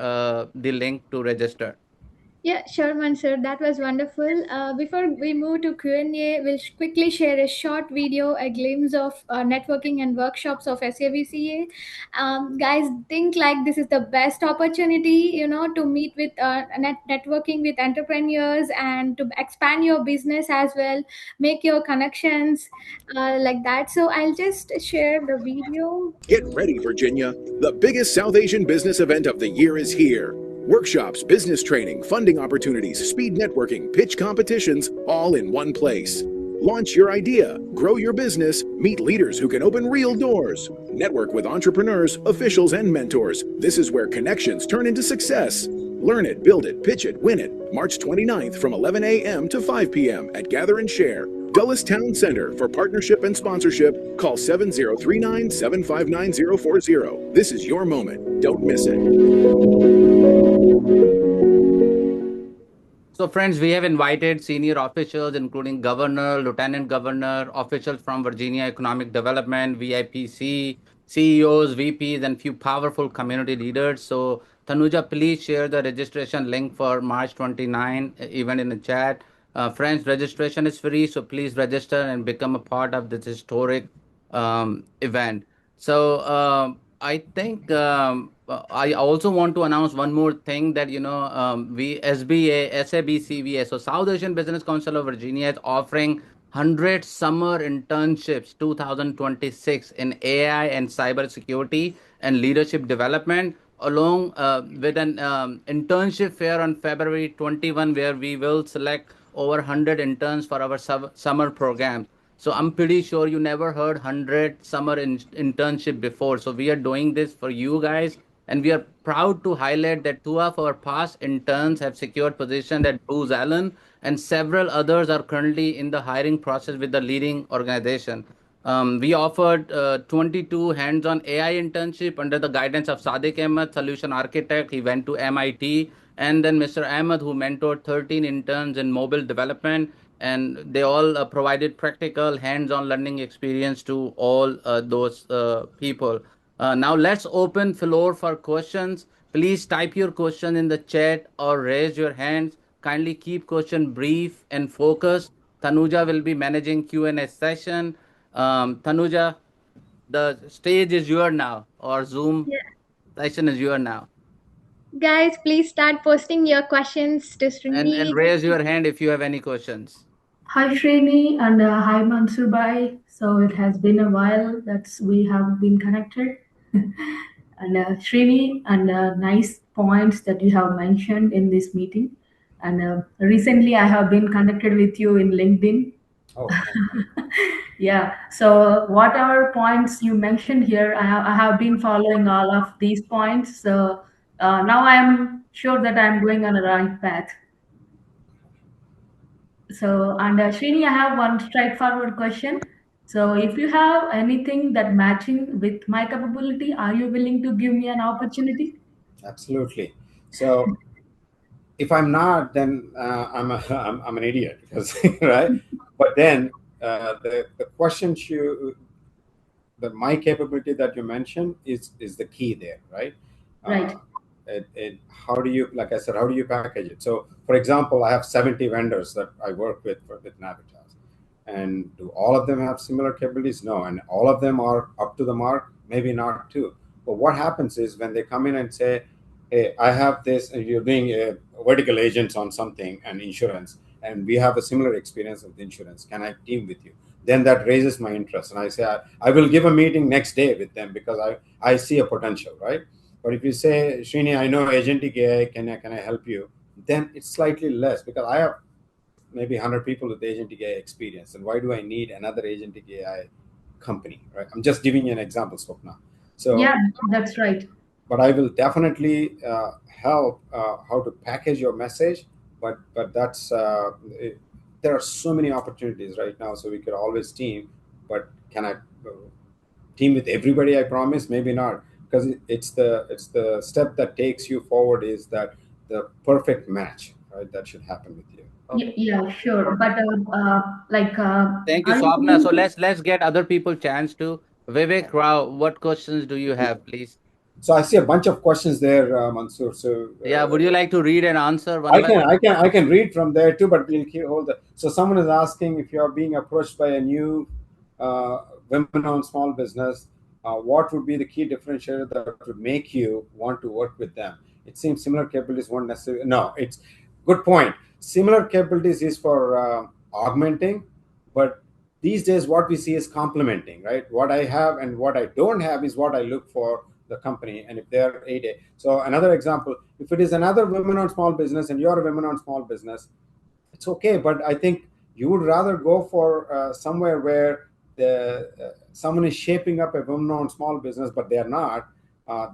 the link to register? Yeah, sure, Mansur. That was wonderful. Before we move to Q&A, we'll quickly share a short video, a glimpse of networking and workshops of SABCA. Guys, think like this is the best opportunity, to meet with networking with entrepreneurs and to expand your business as well, make your connections like that. So I'll just share the video. Get ready, Virginia. The biggest South Asian business event of the year is here. Workshops, business training, funding opportunities, speed networking, pitch competitions, all in one place. Launch your idea, grow your business, meet leaders who can open real doors. Network with entrepreneurs, officials, and mentors. This is where connections turn into success. Learn it, build it, pitch it, win it. March 29th from 11 a.m. to 5 p.m. at Gather and Share, Dulles Town Center. For partnership and sponsorship, call 7039-759-040. This is your moment. Don't miss it. So, friends, we have invited senior officials, including governor, lieutenant governor, officials from Virginia Economic Development, VIPC, CEOs, VPs, and few powerful community leaders. So, Tanuja, please share the registration link for March 29 event in the chat. Friends, registration is free, so please register and become a part of this historic event. So, I think I also want to announce one more thing that we SABCVA, so South Asian Business Council of Virginia, is offering 100 summer internships 2026 in AI and cybersecurity and leadership development, along with an internship fair on February 21, where we will select over 100 interns for our summer program. So I'm pretty sure you never heard 100 summer internship before. So we are doing this for you guys, and we are proud to highlight that two of our past interns have secured position at Booz Allen, and several others are currently in the hiring process with the leading organization. We offered 22 hands-on AI internship under the guidance of Sadiq Ahmed, solution architect. He went to MIT, and then Mr. Ahmed, who mentored 13 interns in mobile development, and they all provided practical hands-on learning experience to all those people. Now let's open floor for questions. Please type your question in the chat or raise your hands. Kindly keep question brief and focused. Tanuja will be managing Q&A session. Tanuja, the stage is your now, or Zoom Yeah. session is your now. Guys, please start posting your questions to And Srini. raise your hand if you have any questions. Hi Srini and hi Mansur Bhai. So it has been a while that we have been connected. And Srini, and nice points that you have mentioned in this meeting. And recently I have been connected with you in LinkedIn. Oh, Yeah. So whatever points you mentioned here, I have been following all of these points. So now I am sure that I am going on a right path. So, and Srini, I have one straightforward question. So, if you have anything that matching with my capability, are you willing to give me an opportunity? absolutely. So if I'm not, then I'm an idiot because right. But then the question my capability that you mentioned is the key there, right? Right. How do you, like I said, how do you package it? So, for example, I have 70 vendors that I work with Navitas, and do all of them have similar capabilities? No, and all of them are up to the mark? Maybe not too. But what happens is when they come in and say, "Hey, I have this," and you're doing a vertical agents on something and insurance, and we have a similar experience with insurance. Can I team with you? Then that raises my interest, and I say I will give a meeting next day with them because I see a potential, right? But if you say, Srini, I know agentic AI, can I help you? Then it's slightly less because I have maybe 100 people with agentic AI experience. And why do I need another agentic AI company, right? I'm just giving you an example, Swapna. Yeah, So, that's right. but I will definitely help how to package your message. But there are so many opportunities right now, so we could always team. But can I team with everybody? I promise, maybe not, because it's the step that takes you forward is that the perfect match, right? That should happen with you. Okay. Yeah, sure. But like, Thank you, are you Swapna. willing So to? let's get other people chance to. Vivek Rao, what questions do you have, please? So I see a bunch of questions there, Mansoor. So Yeah, would you like to read and answer one I by can one? I can I can read from there too, but we'll keep hold. So someone is asking if you are being approached by a new women-owned small business, what would be the key differentiator that would make you want to work with them? It seems similar capabilities won't necessarily. No, it's good point. Similar capabilities is for augmenting, but these days what we see is complementing, right? What I have and what I don't have is what I look for the company, and if they're 8A. So another example, if it is another women-owned small business and you're a women-owned small business, it's okay. But I think you would rather go for somewhere where someone is shaping up a women-owned small business, but they are not.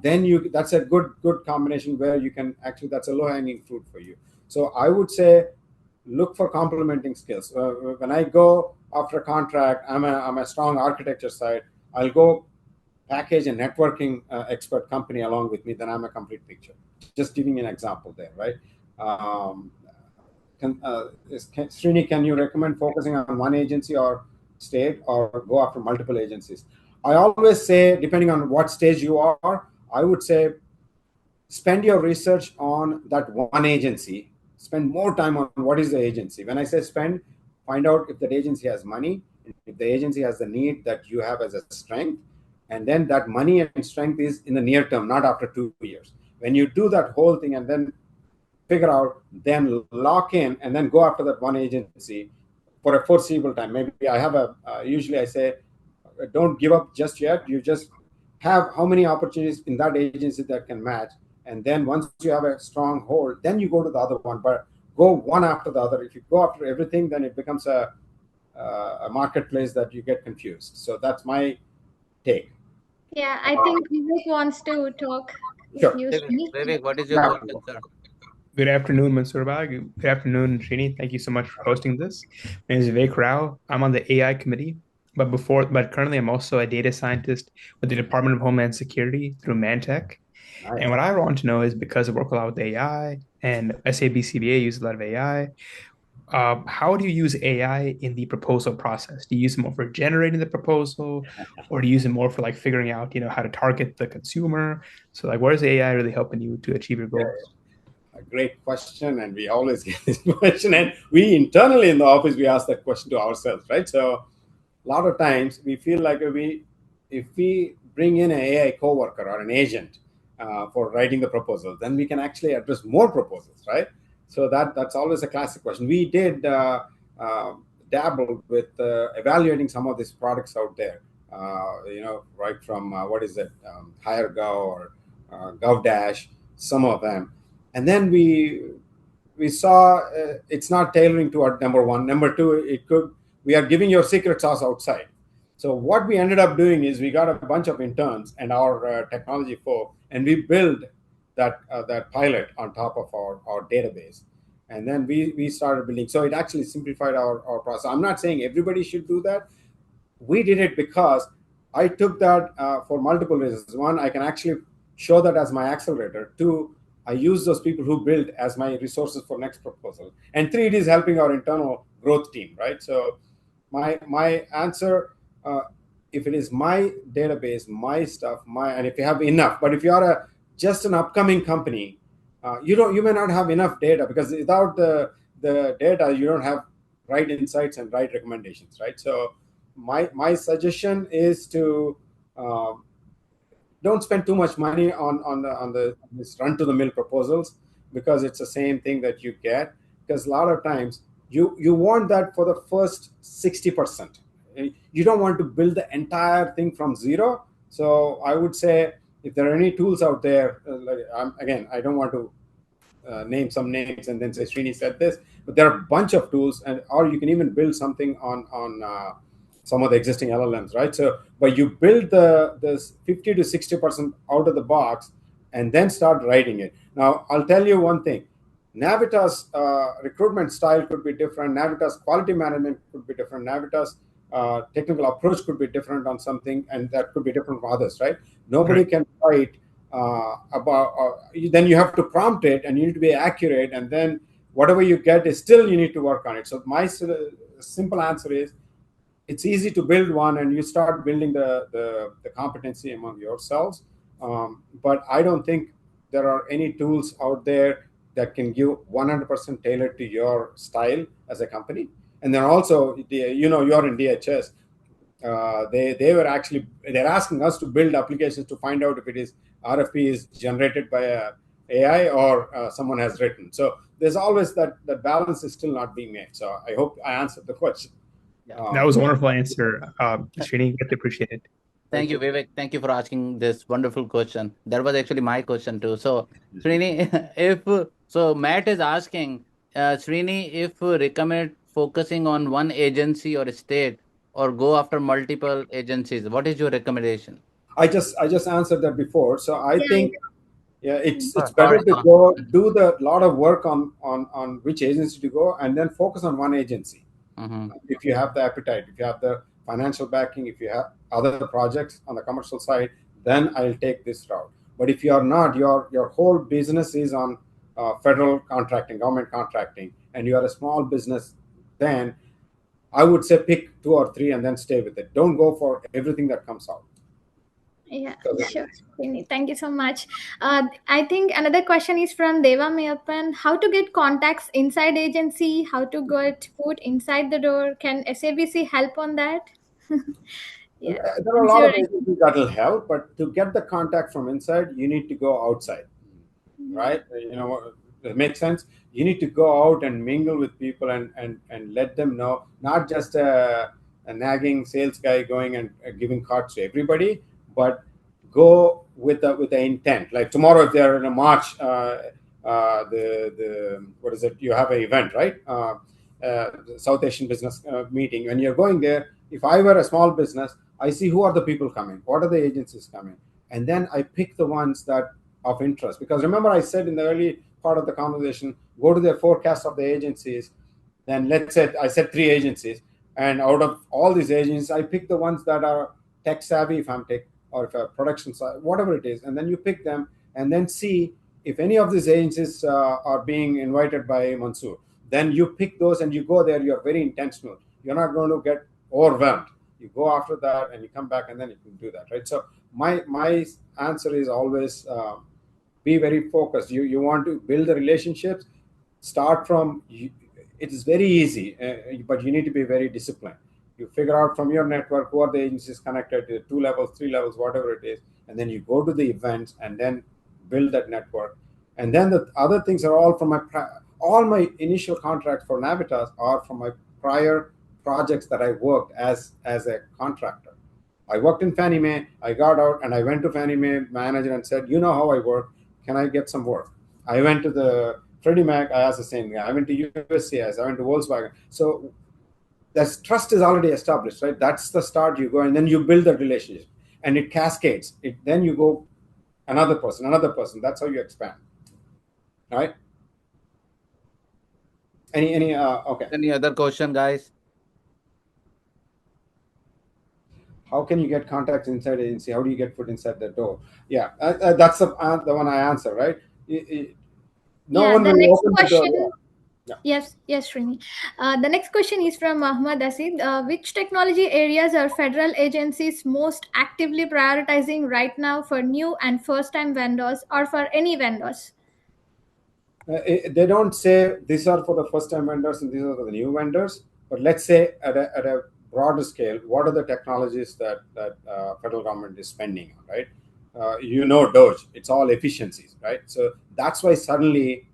Then that's a good combination where you can actually, that's a low-hanging fruit for you. So I would say look for complementing skills. When I go after a contract, I'm a strong architecture side. I'll go package a networking expert company along with me, then I'm a complete picture. Just giving an example there, right? Um, Srini, can you recommend focusing on one agency or state, or go after multiple agencies? I always say, depending on what stage you are, I would say spend your research on that one agency. Spend more time on what is the agency. When I say spend, find out if that agency has money, if the agency has the need that you have as a strength, and then that money and strength is in the near term, not after 2 years. When you do that whole thing and then figure out, then lock in, and then go after that one agency for a foreseeable time. Maybe I have usually I say, don't give up just yet. You just have how many opportunities in that agency that can match. And then once you have a strong hold, then you go to the other one, but go one after the other. If you go after everything, then it becomes a marketplace that you get confused. So that's my take. Yeah, I think Vivek wants to talk with Sure. you, Srini. Vivek, what is your question, sir? Good afternoon, Mansoor Bhai. Good afternoon, Srini. Thank you so much for hosting this. My name is Vivek Rao. I'm on the AI committee, but currently I'm also a data scientist with the Department of Homeland Security through Mantech. Nice. And what I want to know is, because I work a lot with AI and SABCVA uses a lot of AI, how do you use AI in the proposal process? Do you use it more for generating the proposal, or do you use it more for like figuring out, how to target the consumer? So like, where is AI really helping you to achieve your goals? A great question, and we always get this question, and we internally in the office we ask that question to ourselves, right? So a lot of times we feel like we if we bring in an AI coworker or an agent for writing the proposal, then we can actually address more proposals, right? So that's always a classic question. We did dabble with evaluating some of these products out there. Right from what is it, HireGo or GovDash, some of them, and then we saw it's not tailoring to our number one. Number two, we are giving your secret sauce outside. So what we ended up doing is we got a bunch of interns and our technology folk, and we built that pilot on top of our database. And then we started building. So it actually simplified our process. I'm not saying everybody should do that. We did it because I took that for multiple reasons. One, I can actually show that as my accelerator. Two, I use those people who build as my resources for next proposal. And three, it is helping our internal growth team, right? So my answer, if it is my database, my stuff, and if you have enough, but if you are just an upcoming company, you may not have enough data, because without the data, you don't have right insights and right recommendations, right? So my suggestion is to don't spend too much money on this run to the mill proposals, because it's the same thing that you get. Because a lot of times you want that for the first 60%. You don't want to build the entire thing from zero. So I would say, if there are any tools out there, again, I don't want to name some names and then say Srini said this, but there are a bunch of tools, or you can even build something on some of the existing LLMs, right? So, but you build this 50 to 60% out of the box, and then start writing it. Now, I'll tell you one thing. Navitas recruitment style could be different. Navitas quality management could be different. Navitas technical approach could be different on something, and that could be different from others, right? Nobody can write then you have to prompt it, and you need to be accurate, and then whatever you get is still, you need to work on it. So my simple answer is, it's easy to build one, and you start building the competency among yourselves. But I don't think there are any tools out there that can give 100% tailored to your style as a company. And then also, you're in DHS. They're asking us to build applications to find out if it is RFP is generated by a AI or someone has written. So there's always that balance is still not being made. So I hope I answered the question. That was a wonderful answer, Srini. Really appreciate it. Thank you, Vivek. Thank you for asking this wonderful question. That was actually my question too. So, Srini, Matt is asking, Srini, if recommend focusing on one agency or state, or go after multiple agencies, what is your recommendation? I just answered that before. So I think, it's Sorry. better to go do the lot of work on which agency to go, and then focus on one agency. If you have the appetite, if you have the financial backing, if you have other projects on the commercial side, then I'll take this route. But if you are not, your whole business is on federal contracting, government contracting, and you are a small business, then I would say pick 2 or 3 and then stay with it. Don't go for everything that comes out. Yeah, sure. Thank you so much. I think another question is from Deva Mayappan. How to get contacts inside agency? How to get foot inside the door? Can SABC help on that? There are a lot of agencies that will help, but to get the contact from inside, you need to go outside, right? It makes sense. You need to go out and mingle with people and let them know, not just a nagging sales guy going and giving cards to everybody, but go with the intent. Like tomorrow, if they're in a March, what is it? You have an event, right? South Asian business meeting. When you're going there, if I were a small business, I see who are the people coming, what are the agencies coming, and then I pick the ones that of interest. Because remember, I said in the early part of the conversation, go to the forecast of the agencies. Then let's say I said 3 agencies, and out of all these agencies, I pick the ones that are tech savvy, if I'm tech, or if a production side, whatever it is, and then you pick them, and then see if any of these agencies are being invited by Mansoor. Then you pick those and you go there. You're very intentional. You're not going to get overwhelmed. You go after that and you come back, and then you can do that, right? So my answer is always be very focused. You want to build the relationships. Start from. It is very easy, but you need to be very disciplined. You figure out from your network who are the agencies connected to 2 levels, 3 levels, whatever it is, and then you go to the events and then build that network. And then the other things are all from all my initial contracts for Navitas are from my prior projects that I worked as a contractor. I worked in Fannie Mae, I got out, and I went to Fannie Mae manager and said, you know how I work, can I get some work? I went to the Freddie Mac, I asked the same thing. I went to USCIS, I went to Volkswagen. So that trust is already established, right? That's the start. You go and then you build that relationship, and it cascades. Then you go another person. That's how you expand, right? Okay. Any other question, guys? How can you get contacts inside agency? How do you get foot inside the door? Yeah, that's the one I answer, right? No one the will next open question. the door. Yeah. Yes, Srini. The next question is from Ahmad Asid. Which technology areas are federal agencies most actively prioritizing right now for new and first-time vendors or for any vendors? They don't say these are for the first-time vendors and these are for the new vendors. But let's say at a broader scale, what are the technologies that federal government is spending on, right? DOGE, it's all efficiencies, right? So that's why suddenly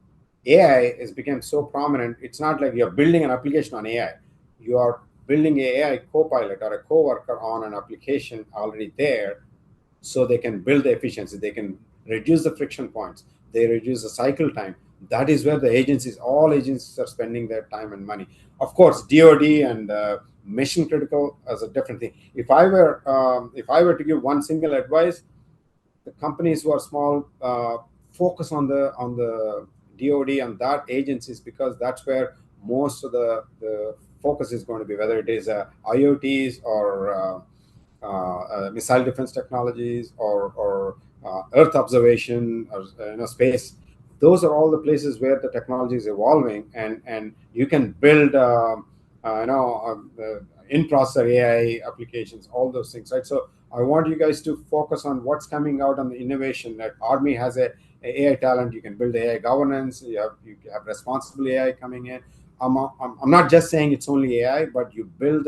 AI has become so prominent. It's not like you're building an application on AI. You are building an AI co-pilot or a co-worker on an application already there, so they can build the efficiency. They can reduce the friction points. They reduce the cycle time. That is where all agencies are spending their time and money. Of course, DoD and mission critical is a different thing. If I were to give one single advice, the companies who are small, focus on the DoD and that agencies, because that's where most of the focus is going to be, whether it is IoTs or missile defense technologies or Earth observation or space. Those are all the places where the technology is evolving, and you can build in-processor AI applications, all those things, right? So I want you guys to focus on what's coming out on the innovation. That Army has a AI talent. You can build AI governance. You have responsible AI coming in. I'm not just saying it's only AI, but you build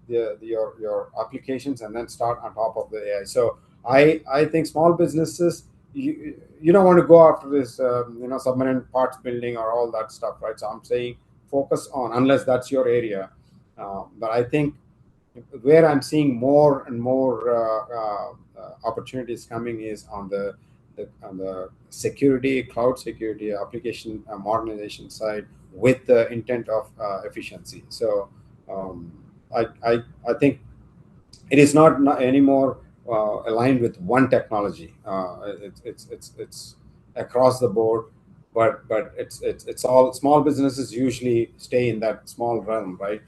your applications and then start on top of the AI. So I think small businesses, you don't want to go after this submarine parts building or all that stuff, right? So I'm saying focus on, unless that's your area. But I think where I'm seeing more and more opportunities coming is on the security, cloud security, application modernization side, with the intent of efficiency. So I think it is not anymore aligned with one technology. It's across the board, but it's all small businesses usually stay in that small realm, right?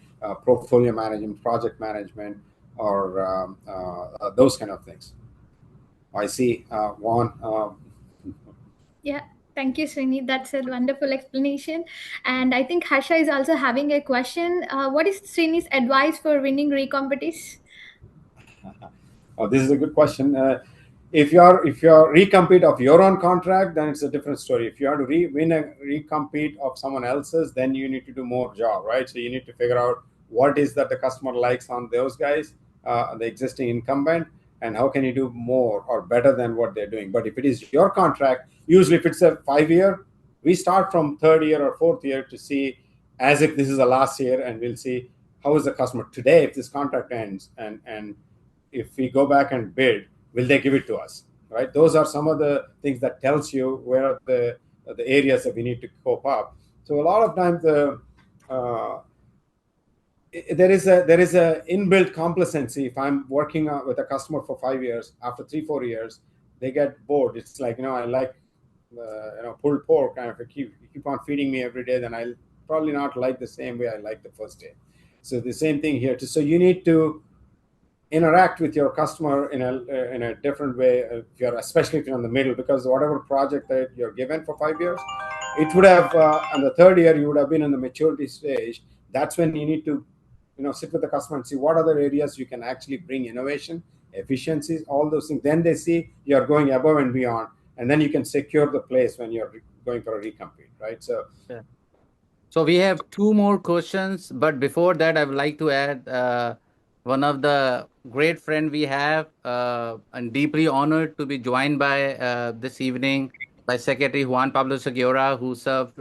Portfolio management, project management, or those kind of things. I see Juan. Yeah, thank you, Srini. That's a wonderful explanation. And I think Harsha is also having a question. What is Srini's advice for winning recompetes? Oh, this is a good question. If you're recompete of your own contract, then it's a different story. If you have to win a recompete of someone else's, then you need to do more job, right? So you need to figure out what is that the customer likes on those guys, the existing incumbent, and how can you do more or better than what they're doing. But if it is your contract, usually if it's a 5-year, we start from 3rd year or 4th year to see as if this is the last year, and we'll see how is the customer today if this contract ends, and if we go back and bid, will they give it to us, right? Those are some of the things that tells you where are the areas that we need to cope up. So a lot of times there is a inbuilt complacency. If I'm working with a customer for 5 years, after 3-4 years, they get bored. It's like, I like pulled pork, and if you keep on feeding me every day, then I'll probably not like the same way I like the first day. So the same thing here too. So you need to interact with your customer in a different way, especially if you're in the middle, because whatever project that you're given for 5 years, it would have on the 3rd year you would have been in the maturity stage. That's when you need to sit with the customer and see what other areas you can actually bring innovation, efficiencies, all those things. Then they see you're going above and beyond, and then you can secure the place when you're going for a recompete, right? So yeah. So we have two more questions, but before that, I would like to add one of the great friend we have, and deeply honored to be joined by this evening by Secretary Juan Pablo Segura, who served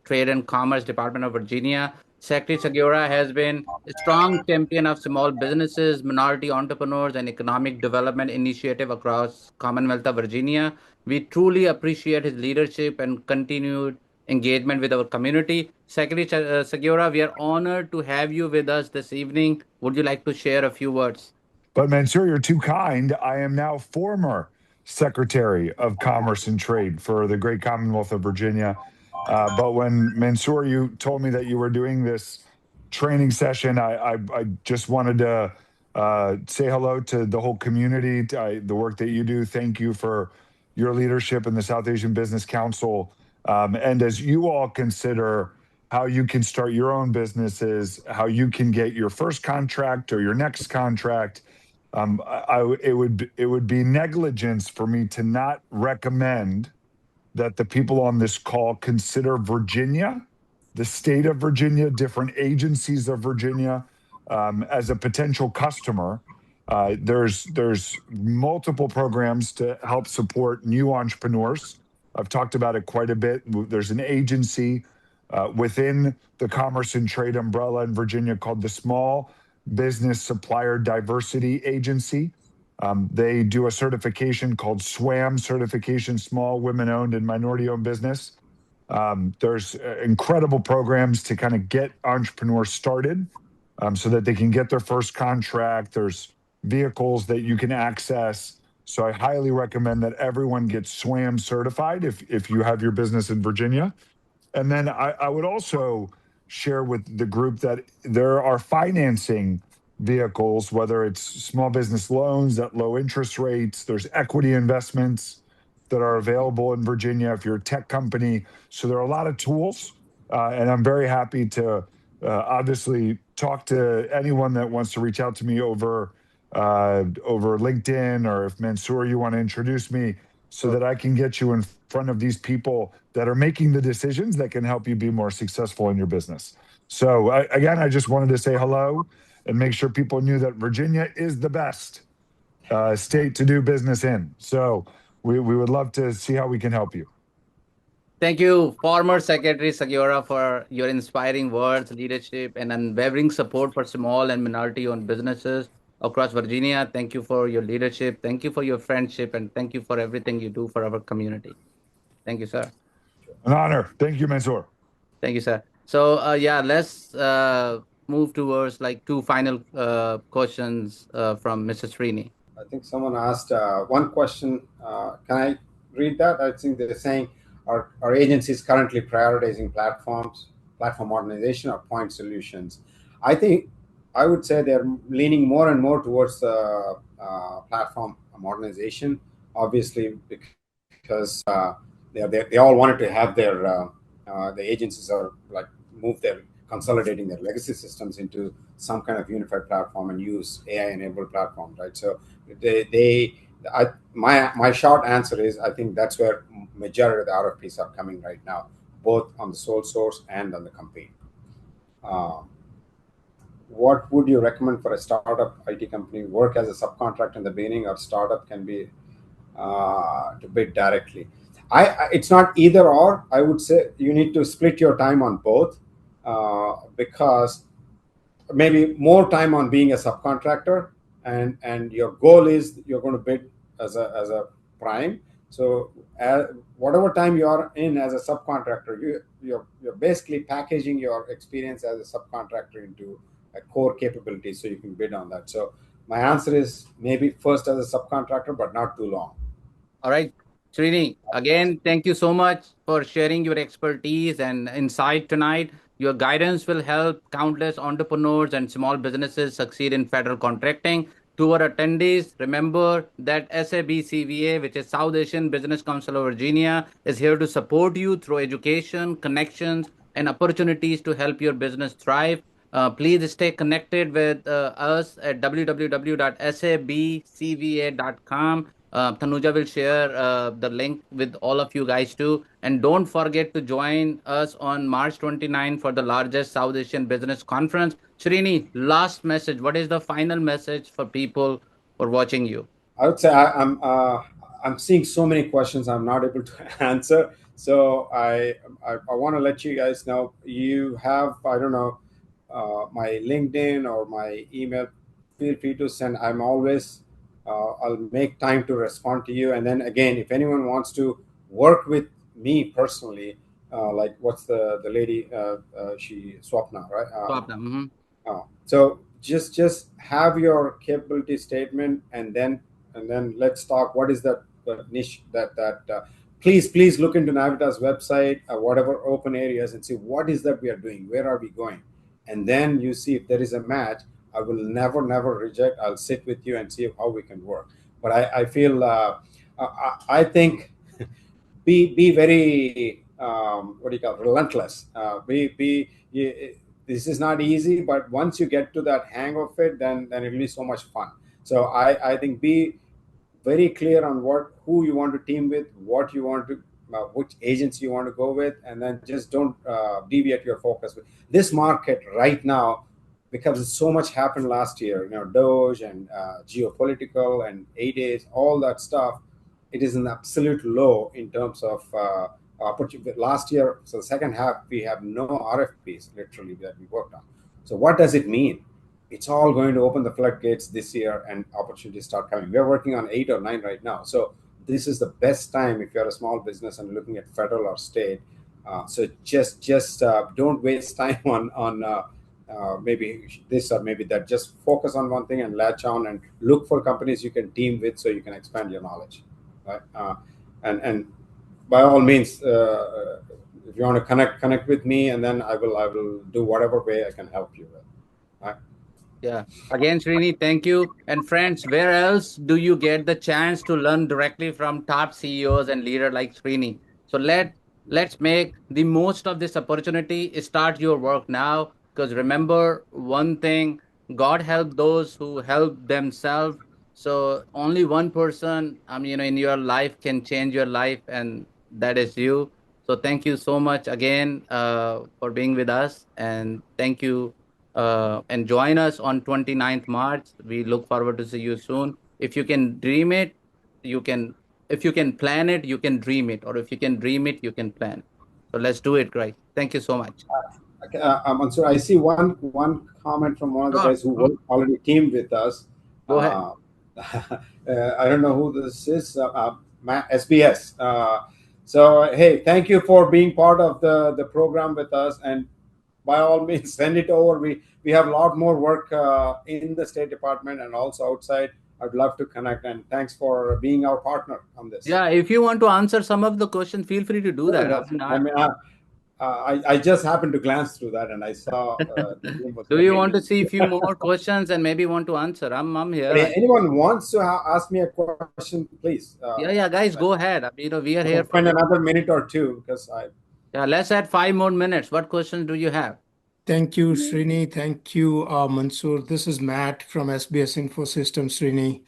Trade and Commerce Department of Virginia. Secretary Segura has been a strong champion of small businesses, minority entrepreneurs, and economic development initiative across Commonwealth of Virginia. We truly appreciate his leadership and continued engagement with our community. Secretary Segura, we are honored to have you with us this evening. Would you like to share a few words? But Mansoor, you're too kind. I am now former Secretary of Commerce and Trade for the great Commonwealth of Virginia. But when Mansoor, you told me that you were doing this training session, I just wanted to say hello to the whole community, the work that you do. Thank you for your leadership in the South Asian Business Council. And as you all consider how you can start your own businesses, how you can get your first contract or your next contract, it would be negligence for me to not recommend that the people on this call consider Virginia, the state of Virginia, different agencies of Virginia, as a potential customer. There's multiple programs to help support new entrepreneurs. I've talked about it quite a bit. There's an agency within the Commerce and Trade umbrella in Virginia called the Small Business Supplier Diversity Agency. They do a certification called SWAM certification, Small Women Owned and Minority Owned Business. There's incredible programs to kind of get entrepreneurs started so that they can get their first contract. There's vehicles that you can access. So I highly recommend that everyone gets SWAM certified if you have your business in Virginia. And then I would also share with the group that there are financing vehicles, whether it's small business loans at low interest rates, there's equity investments that are available in Virginia if you're a tech company. So there are a lot of tools, and I'm very happy to obviously talk to anyone that wants to reach out to me over LinkedIn, or if Mansoor, you want to introduce me so that I can get you in front of these people that are making the decisions that can help you be more successful in your business. So again, I just wanted to say hello and make sure people knew that Virginia is the best state to do business in. So we would love to see how we can help you. Thank you, former Secretary Segura, for your inspiring words, leadership, and unwavering support for small and minority-owned businesses across Virginia. Thank you for your leadership. Thank you for your friendship, and thank you for everything you do for our community. Thank you, sir. An honor. Thank you, Mansoor. Thank you, sir. So, yeah, let's move towards like two final questions from Mr. Srini. I think someone asked one question. Can I read that? I think they're saying, are agencies currently prioritizing platform modernization or point solutions? I think I would say they're leaning more and more towards platform modernization, obviously, because they all wanted to have the agencies are like consolidating their legacy systems into some kind of unified platform and use AI-enabled platform, right? So my short answer is I think that's where majority of the RFPs are coming right now, both on the sole source and on the company. What would you recommend for a startup IT company? Work as a subcontract in the beginning, or startup can be to bid directly? It's not either or. I would say you need to split your time on both, because maybe more time on being a subcontractor, and your goal is you're going to bid as a prime. So whatever time you are in as a subcontractor, you're basically packaging your experience as a subcontractor into a core capability so you can bid on that. So my answer is maybe first as a subcontractor, but not too long. All right, Srini, again, thank you so much for sharing your expertise and insight tonight. Your guidance will help countless entrepreneurs and small businesses succeed in federal contracting. To our attendees, remember that SABCVA, which is South Asian Business Council of Virginia, is here to support you through education, connections, and opportunities to help your business thrive. Please stay connected with us at www.sabcva.com. Tanuja will share the link with all of you guys too. And don't forget to join us on March 29 for the largest South Asian business conference. Srini, last message. What is the final message for people for watching you? I would say I'm seeing so many questions I'm not able to answer. So I want to let you guys know, you have, I don't know, my LinkedIn or my email. Feel free to send. I'm always I'll make time to respond to you. And then again, if anyone wants to work with me personally, like what's the lady, she Swapna, right? Swapna. Mhm. So just have your capability statement, and then let's talk. What is that niche that please look into Navitas website, whatever open areas, and see what is that we are doing, where are we going, and then you see if there is a match. I will never reject. I'll sit with you and see how we can work. But I feel I think be very what do you call it, relentless. This is not easy, but once you get to that hang of it, then it'll be so much fun. So I think be very clear on who you want to team with, what you want to which agency you want to go with, and then just don't deviate your focus. This market right now, because so much happened last year, Doge and geopolitical and 8 days, all that stuff, it is an absolute low in terms of opportunity. Last year, so the second half, we have no RFPs literally that we worked on. So what does it mean? It's all going to open the floodgates this year and opportunities start coming. We're working on 8 or 9 right now. So this is the best time if you're a small business and looking at federal or state. So just don't waste time on maybe this or maybe that. Just focus on one thing and latch on and look for companies you can team with so you can expand your knowledge. Right? And by all means, if you want to connect with me, and then I will do whatever way I can help you with. Right? Yeah. Again, Srini, thank you. And friends, where else do you get the chance to learn directly from top CEOs and leader like Srini? So let's make the most of this opportunity. Start your work now, because remember one thing: God help those who help themselves. So only one person, in your life can change your life, and that is you. So thank you so much again for being with us, and thank you and join us on 29th March. We look forward to see you soon. If you can dream it, you can. If you can plan it, you can dream it. Or if you can dream it, you can plan it. So let's do it, guys. Thank you so much. So I see one comment from one of the Sure. guys who already teamed with us. Go ahead. I don't know who this is. SBS. So hey, thank you for being part of the program with us, and by all means, send it over. We have a lot more work in the State Department and also outside. I'd love to connect, and thanks for being our partner on this. Yeah, if you want to answer some of the questions, feel free to do that. I just happened to glance through that and I saw. Do you want to see a few more questions and maybe want to answer? I'm here. But if anyone wants to ask me a question, please. Yeah, guys, go ahead. We are here for spend another minute or two because I. Yeah, let's add 5 more minutes. What questions do you have? Thank you, Srini. Thank you, Mansoor. This is Matt from SBS Infosystems, Srini.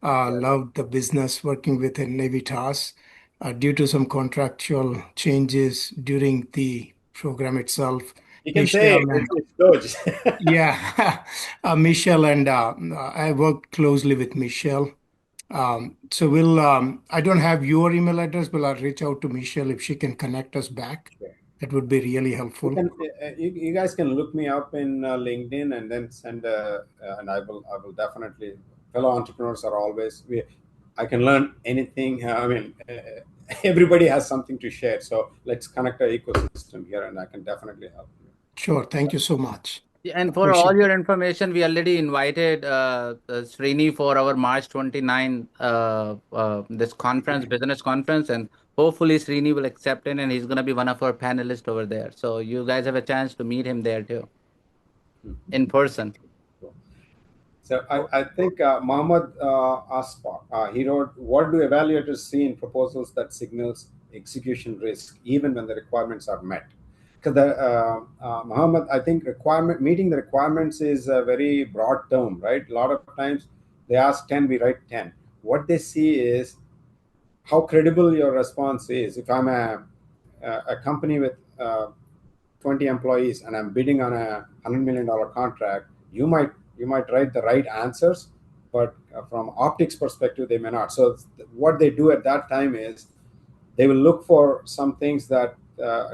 Loved the business working with Navitas. Due to some contractual changes during the program itself. You can say it's Doge. Yeah, Michelle and I worked closely with Michelle. So I don't have your email address, but I'll reach out to Michelle if she can connect us back. That would be really helpful. You guys can look me up in LinkedIn and then send and I will definitely. Fellow entrepreneurs are always I can learn anything. Everybody has something to share, so let's connect our ecosystem here, and I can definitely help you. Sure, thank you so much. And for all your information, we already invited Srini for our March 29 this conference, business conference, and hopefully Srini will accept it, and he's going to be one of our panelists over there. So you guys have a chance to meet him there too, in person. So I think Mohammed Aspa, he wrote, what do evaluators see in proposals that signals execution risk even when the requirements are met? Because Mohammed, I think meeting the requirements is a very broad term, right? A lot of times they ask 10, we write 10. what they see is how credible your response is. If I'm a company with 20 employees and I'm bidding on a $100 million contract, you might write the right answers, but from optics perspective, they may not. So what they do at that time is they will look for some things that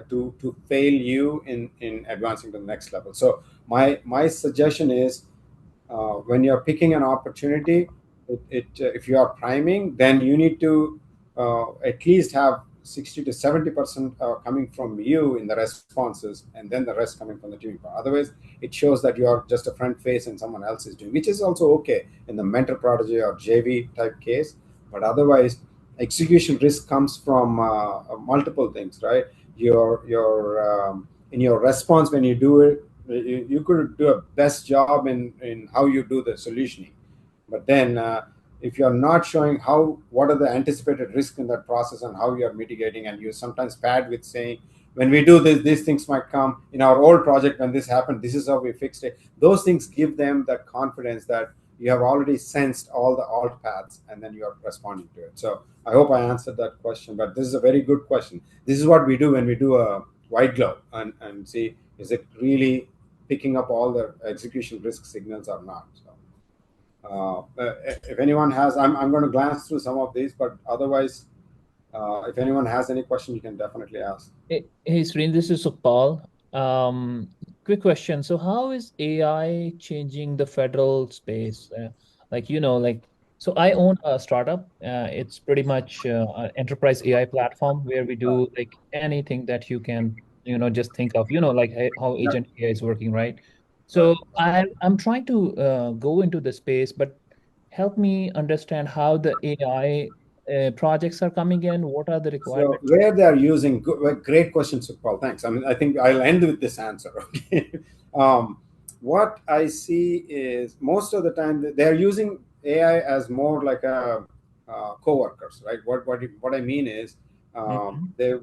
to fail you in advancing to the next level. So my suggestion is when you're picking an opportunity, if you are priming, then you need to at least have 60 to 70% coming from you in the responses, and then the rest coming from the team. Otherwise, it shows that you are just a front face and someone else is doing, which is also okay in the mentor prodigy or JV type case. But otherwise, execution risk comes from multiple things, right? In your response when you do it, you could do a best job in how you do the solutioning, but then if you're not showing what are the anticipated risks in that process and how you're mitigating, and you sometimes pad with saying, when we do this, these things might come in our old project. When this happened, this is how we fixed it. Those things give them that confidence that you have already sensed all the alt paths and then you're responding to it. So I hope I answered that question, but this is a very good question. This is what we do when we do a white glove and see, is it really picking up all the execution risk signals or not? So, if anyone has, I'm going to glance through some of these, but otherwise, if anyone has any question, you can definitely ask. Hey, Srini, this is Paul. Quick question. So how is AI changing the federal space? So I own a startup. It's pretty much an enterprise AI platform where we do like anything that you can, just think of, like how agent AI is working, right? So I'm trying to go into the space, but help me understand how the AI projects are coming in. What are the So requirements? where they are using, great question, Paul. Thanks. I mean, I think I'll end with this answer. Okay. What I see is most of the time they're using AI as more like a co-workers, right? What I mean is the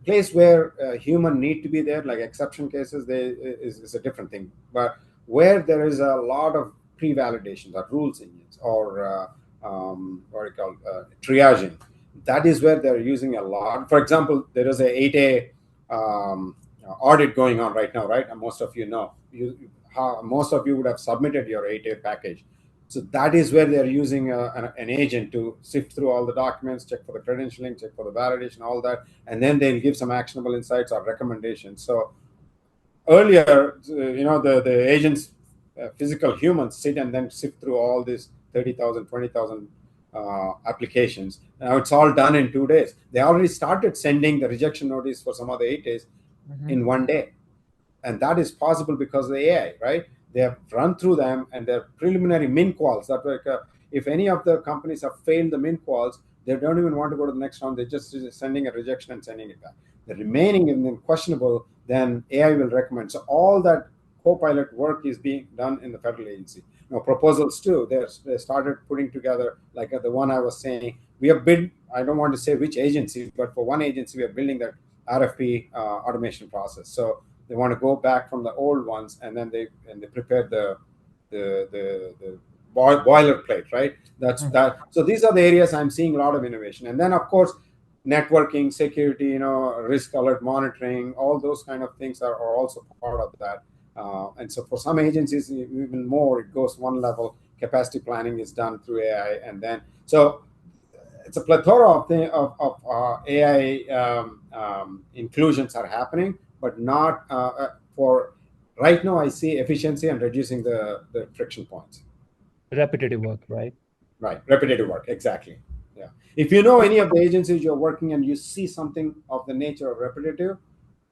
place where human need to be there, like exception cases, is a different thing. But where there is a lot of pre-validations or rules engines or what do you call triaging, that is where they're using a lot. For example, there is a 8A audit going on right now, right? And most of you know, most of you would have submitted your 8A package. So that is where they're using an agent to sift through all the documents, check for the credentialing, check for the validation, all that, and then they'll give some actionable insights or recommendations. So earlier, the agents, physical humans, sit and then sift through all these 30,000, 20,000 applications. Now it's all done in 2 days. They already started sending the rejection notice for some of the 8As in 1 day. And that is possible because of the AI, right? They have run through them and their preliminary min quals. That way, if any of the companies have failed the min quals, they don't even want to go to the next round. They're just sending a rejection and sending it back. The remaining and then questionable, then AI will recommend. So all that co-pilot work is being done in the federal agency. Now proposals too, they started putting together, like the one I was saying, we have built, I don't want to say which agency, but for one agency, we are building that RFP automation process. So they want to go back from the old ones, and then they prepare the boilerplate, right? That's that. So these are the areas I'm seeing a lot of innovation. And then of course, networking, security, risk alert monitoring, all those kind of things are also part of that. And so for some agencies, even more, it goes one level. Capacity planning is done through AI, and then so it's a plethora of AI inclusions are happening, but not for right now. I see efficiency and reducing the friction points. Repetitive work, right? Right, repetitive work, exactly. Yeah. If you know any of the agencies you're working and you see something of the nature of repetitive,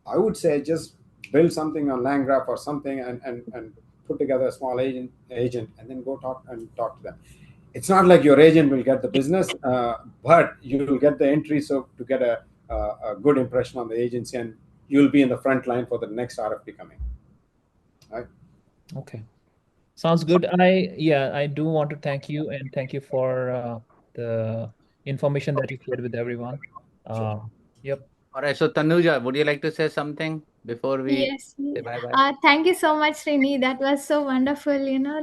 I would say just build something on LangGraph or something and put together a small agent and then go talk to them. It's not like your agent will get the business, but you will get the entry, so to get a good impression on the agency, and you'll be in the front line for the next RFP coming. Right? Okay. Sounds good. I do want to thank you, and thank you for the information that you shared with everyone. Sure. Yep. All right. So Tanuja, would you like to say something? before we Yes. say bye-bye? Thank you so much, Srini. That was so wonderful.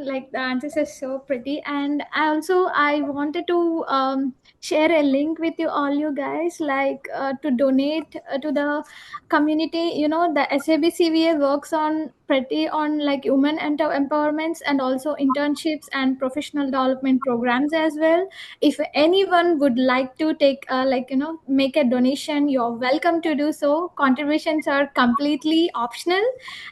Like the answers are so pretty. And I wanted to share a link with you all, you guys, like to donate to the community. The SABCVA works on pretty on like women empowerments and also internships and professional development programs as well. If anyone would like to take make a donation, you're welcome to do so. Contributions are completely optional,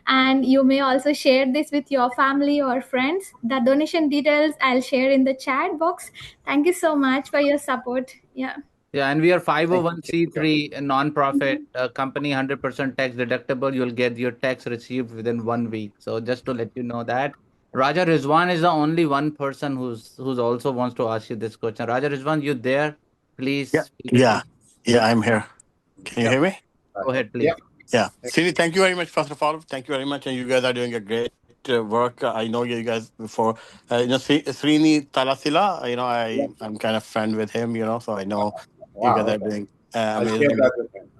and you may also share this with your family or friends. The donation details I'll share in the chat box. Thank you so much for your support. Yeah. Yeah, and we are Thank you. 501c3 a non-profit Mhm. company, 100% tax deductible. You'll get your tax received within 1 week. So just to let you know that. Raja Rizwan is the only one person who's also wants to ask you this question. Raja Rizwan, you there? Yeah, Please feel free. yeah, yeah. I'm here. Can you Yep. hear me? Go ahead, Yeah. please. Yeah, Srini, thank you very much. First of all, thank you very much, and you guys are doing a great work. I know you guys before. Srini Talasila. Yeah. I'm kind of friend with him. So I know you guys Wow. are Okay. doing I'll share amazing. that with him.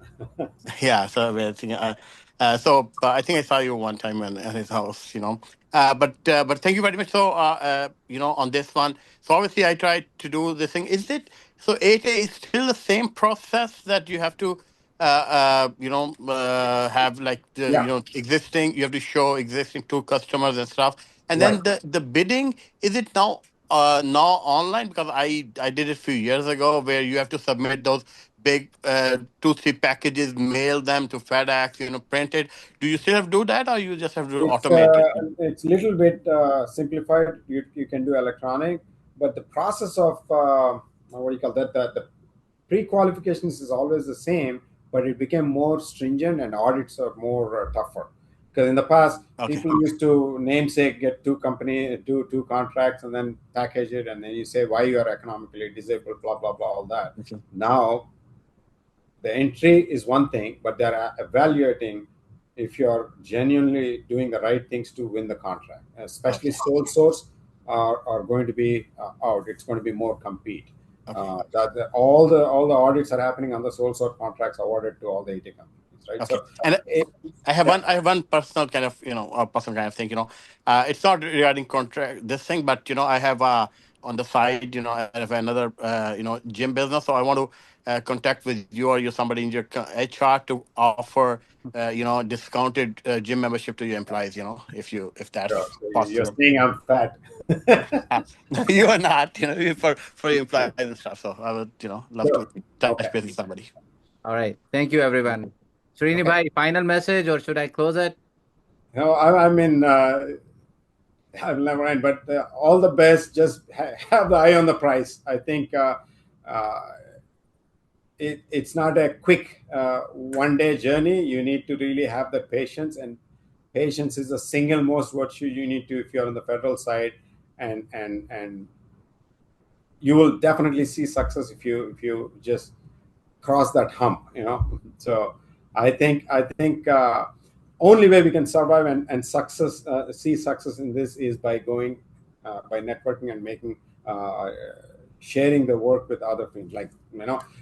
Yeah, so amazing. I think I saw you one time in his house. But thank you very much. So on this one, so obviously I tried to do this thing. Is it so? 8A is still the same process that you have to have like the Yeah. existing. You have to show existing to customers and stuff, and Right. then the bidding, is it now online? Because I did it a few years ago where you have to submit those big 2 3 packages, mail them to FedEx, print it. Do you still have to do that, or you just have to It's automate it? it's little bit simplified. You can do electronic, but the process of what do you call that? The pre-qualifications is always the same, but it became more stringent and audits are more tougher. Because in the past, Okay. people used to namesake get two contracts and then package it, and then you say why you are economically disabled, blah blah blah, all that. Okay. Now the entry is one thing, but they're evaluating if you're genuinely doing the right things to win the contract. Especially Okay. sole source are going to be out. It's going to be more compete. Okay. All the audits are happening on the sole source contracts awarded to all the 80 companies, right? Okay. So And it, I have one personal kind of personal kind of thing. It's not regarding contract this thing, but I have on the side, I have another gym business, so I want to contact with you or you somebody in your HR to offer discounted gym membership to your employees. If sure. that's So you're possible. saying I'm fat. No, you are not. For your employees and stuff. So I would love Sure. to touch Okay. base with somebody. All right. Thank you, everyone. Srini Okay. bhai, final message or should I close it? No, I mean, I've never mind, but all the best. Just have the eye on the price. I think uh, it's not a quick 1 day journey. You need to really have the patience, and patience is the single most virtue you need to if you're on the federal side, and you will definitely see success if you just cross that hump. So I think only way we can survive and success see success in this is by going by networking and making sharing the work with other things. Like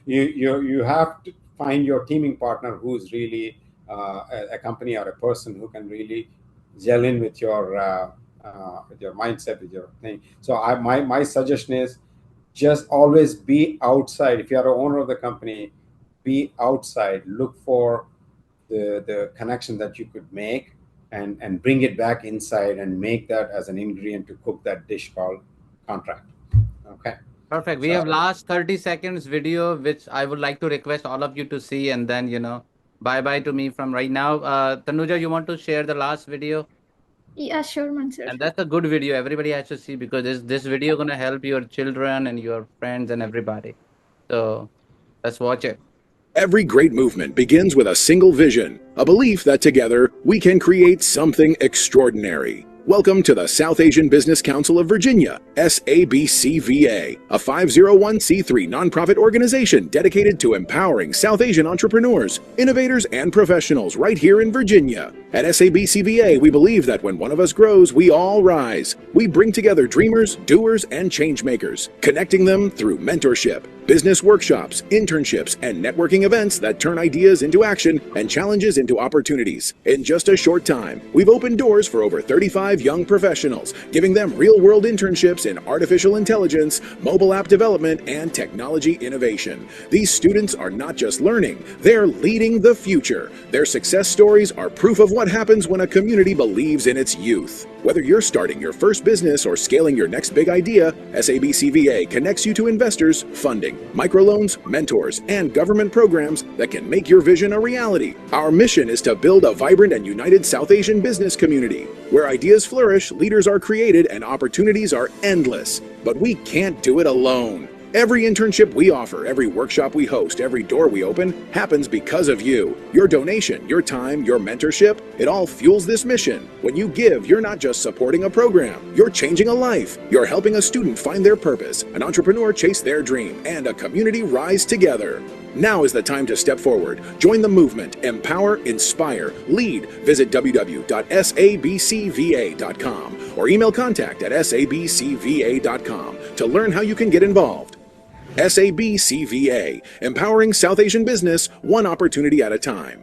you have to find your teaming partner who's really a company or a person who can really gel in with your mindset, with your thing. So my suggestion is just always be outside. If you are an owner of the company, be outside. Look for the connection that you could make, and bring it back inside and make that as an ingredient to cook that dish called contract. Okay. Perfect. We So have last 30 seconds video, which I would like to request all of you to see, and then, bye-bye to me from right now. Tanuja, you want to share the last video? Yeah, sure, Mansur. And that's a good video. Everybody has to see because this video gonna help your children and your friends and everybody. So let's watch it. Every great movement begins with a single vision, a belief that together we can create something extraordinary. Welcome to the South Asian Business Council of Virginia, SABCVA, a 501c3 nonprofit organization dedicated to empowering South Asian entrepreneurs, innovators, and professionals right here in Virginia. At SABCVA, we believe that when one of us grows, we all rise. We bring together dreamers, doers, and changemakers, connecting them through mentorship, Business workshops, internships, and networking events that turn ideas into action and challenges into opportunities. In just a short time, we've opened doors for over 35 young professionals, giving them real-world internships in artificial intelligence, mobile app development, and technology innovation. These students are not just learning, they're leading the future. Their success stories are proof of what happens when a community believes in its youth. Whether you're starting your first business or scaling your next big idea, SABCVA connects you to investors, funding, microloans, mentors, and government programs that can make your vision a reality. Our mission is to build a vibrant and united South Asian business community where ideas flourish, leaders are created, and opportunities are endless. But we can't do it alone. Every internship we offer, every workshop we host, every door we open happens because of you. Your donation, your time, your mentorship, it all fuels this mission. When you give, you're not just supporting a program, you're changing a life. You're helping a student find their purpose, an entrepreneur chase their dream, and a community rise together. Now is the time to step forward. Join the movement, empower, inspire, lead. Visit www.sabcva.com or email contact@sabcva.com to learn how you can get involved. SABCVA, empowering South Asian business one opportunity at a time.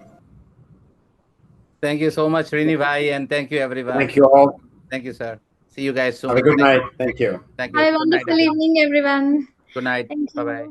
Thank you so much, Srini Bhai, and thank you, everyone. Thank you all. Thank you, sir. See you guys soon. Have a good night. Thank you. Thank you. Have a Good night, wonderful everyone. evening, everyone. Good night. Thank you. Bye-bye.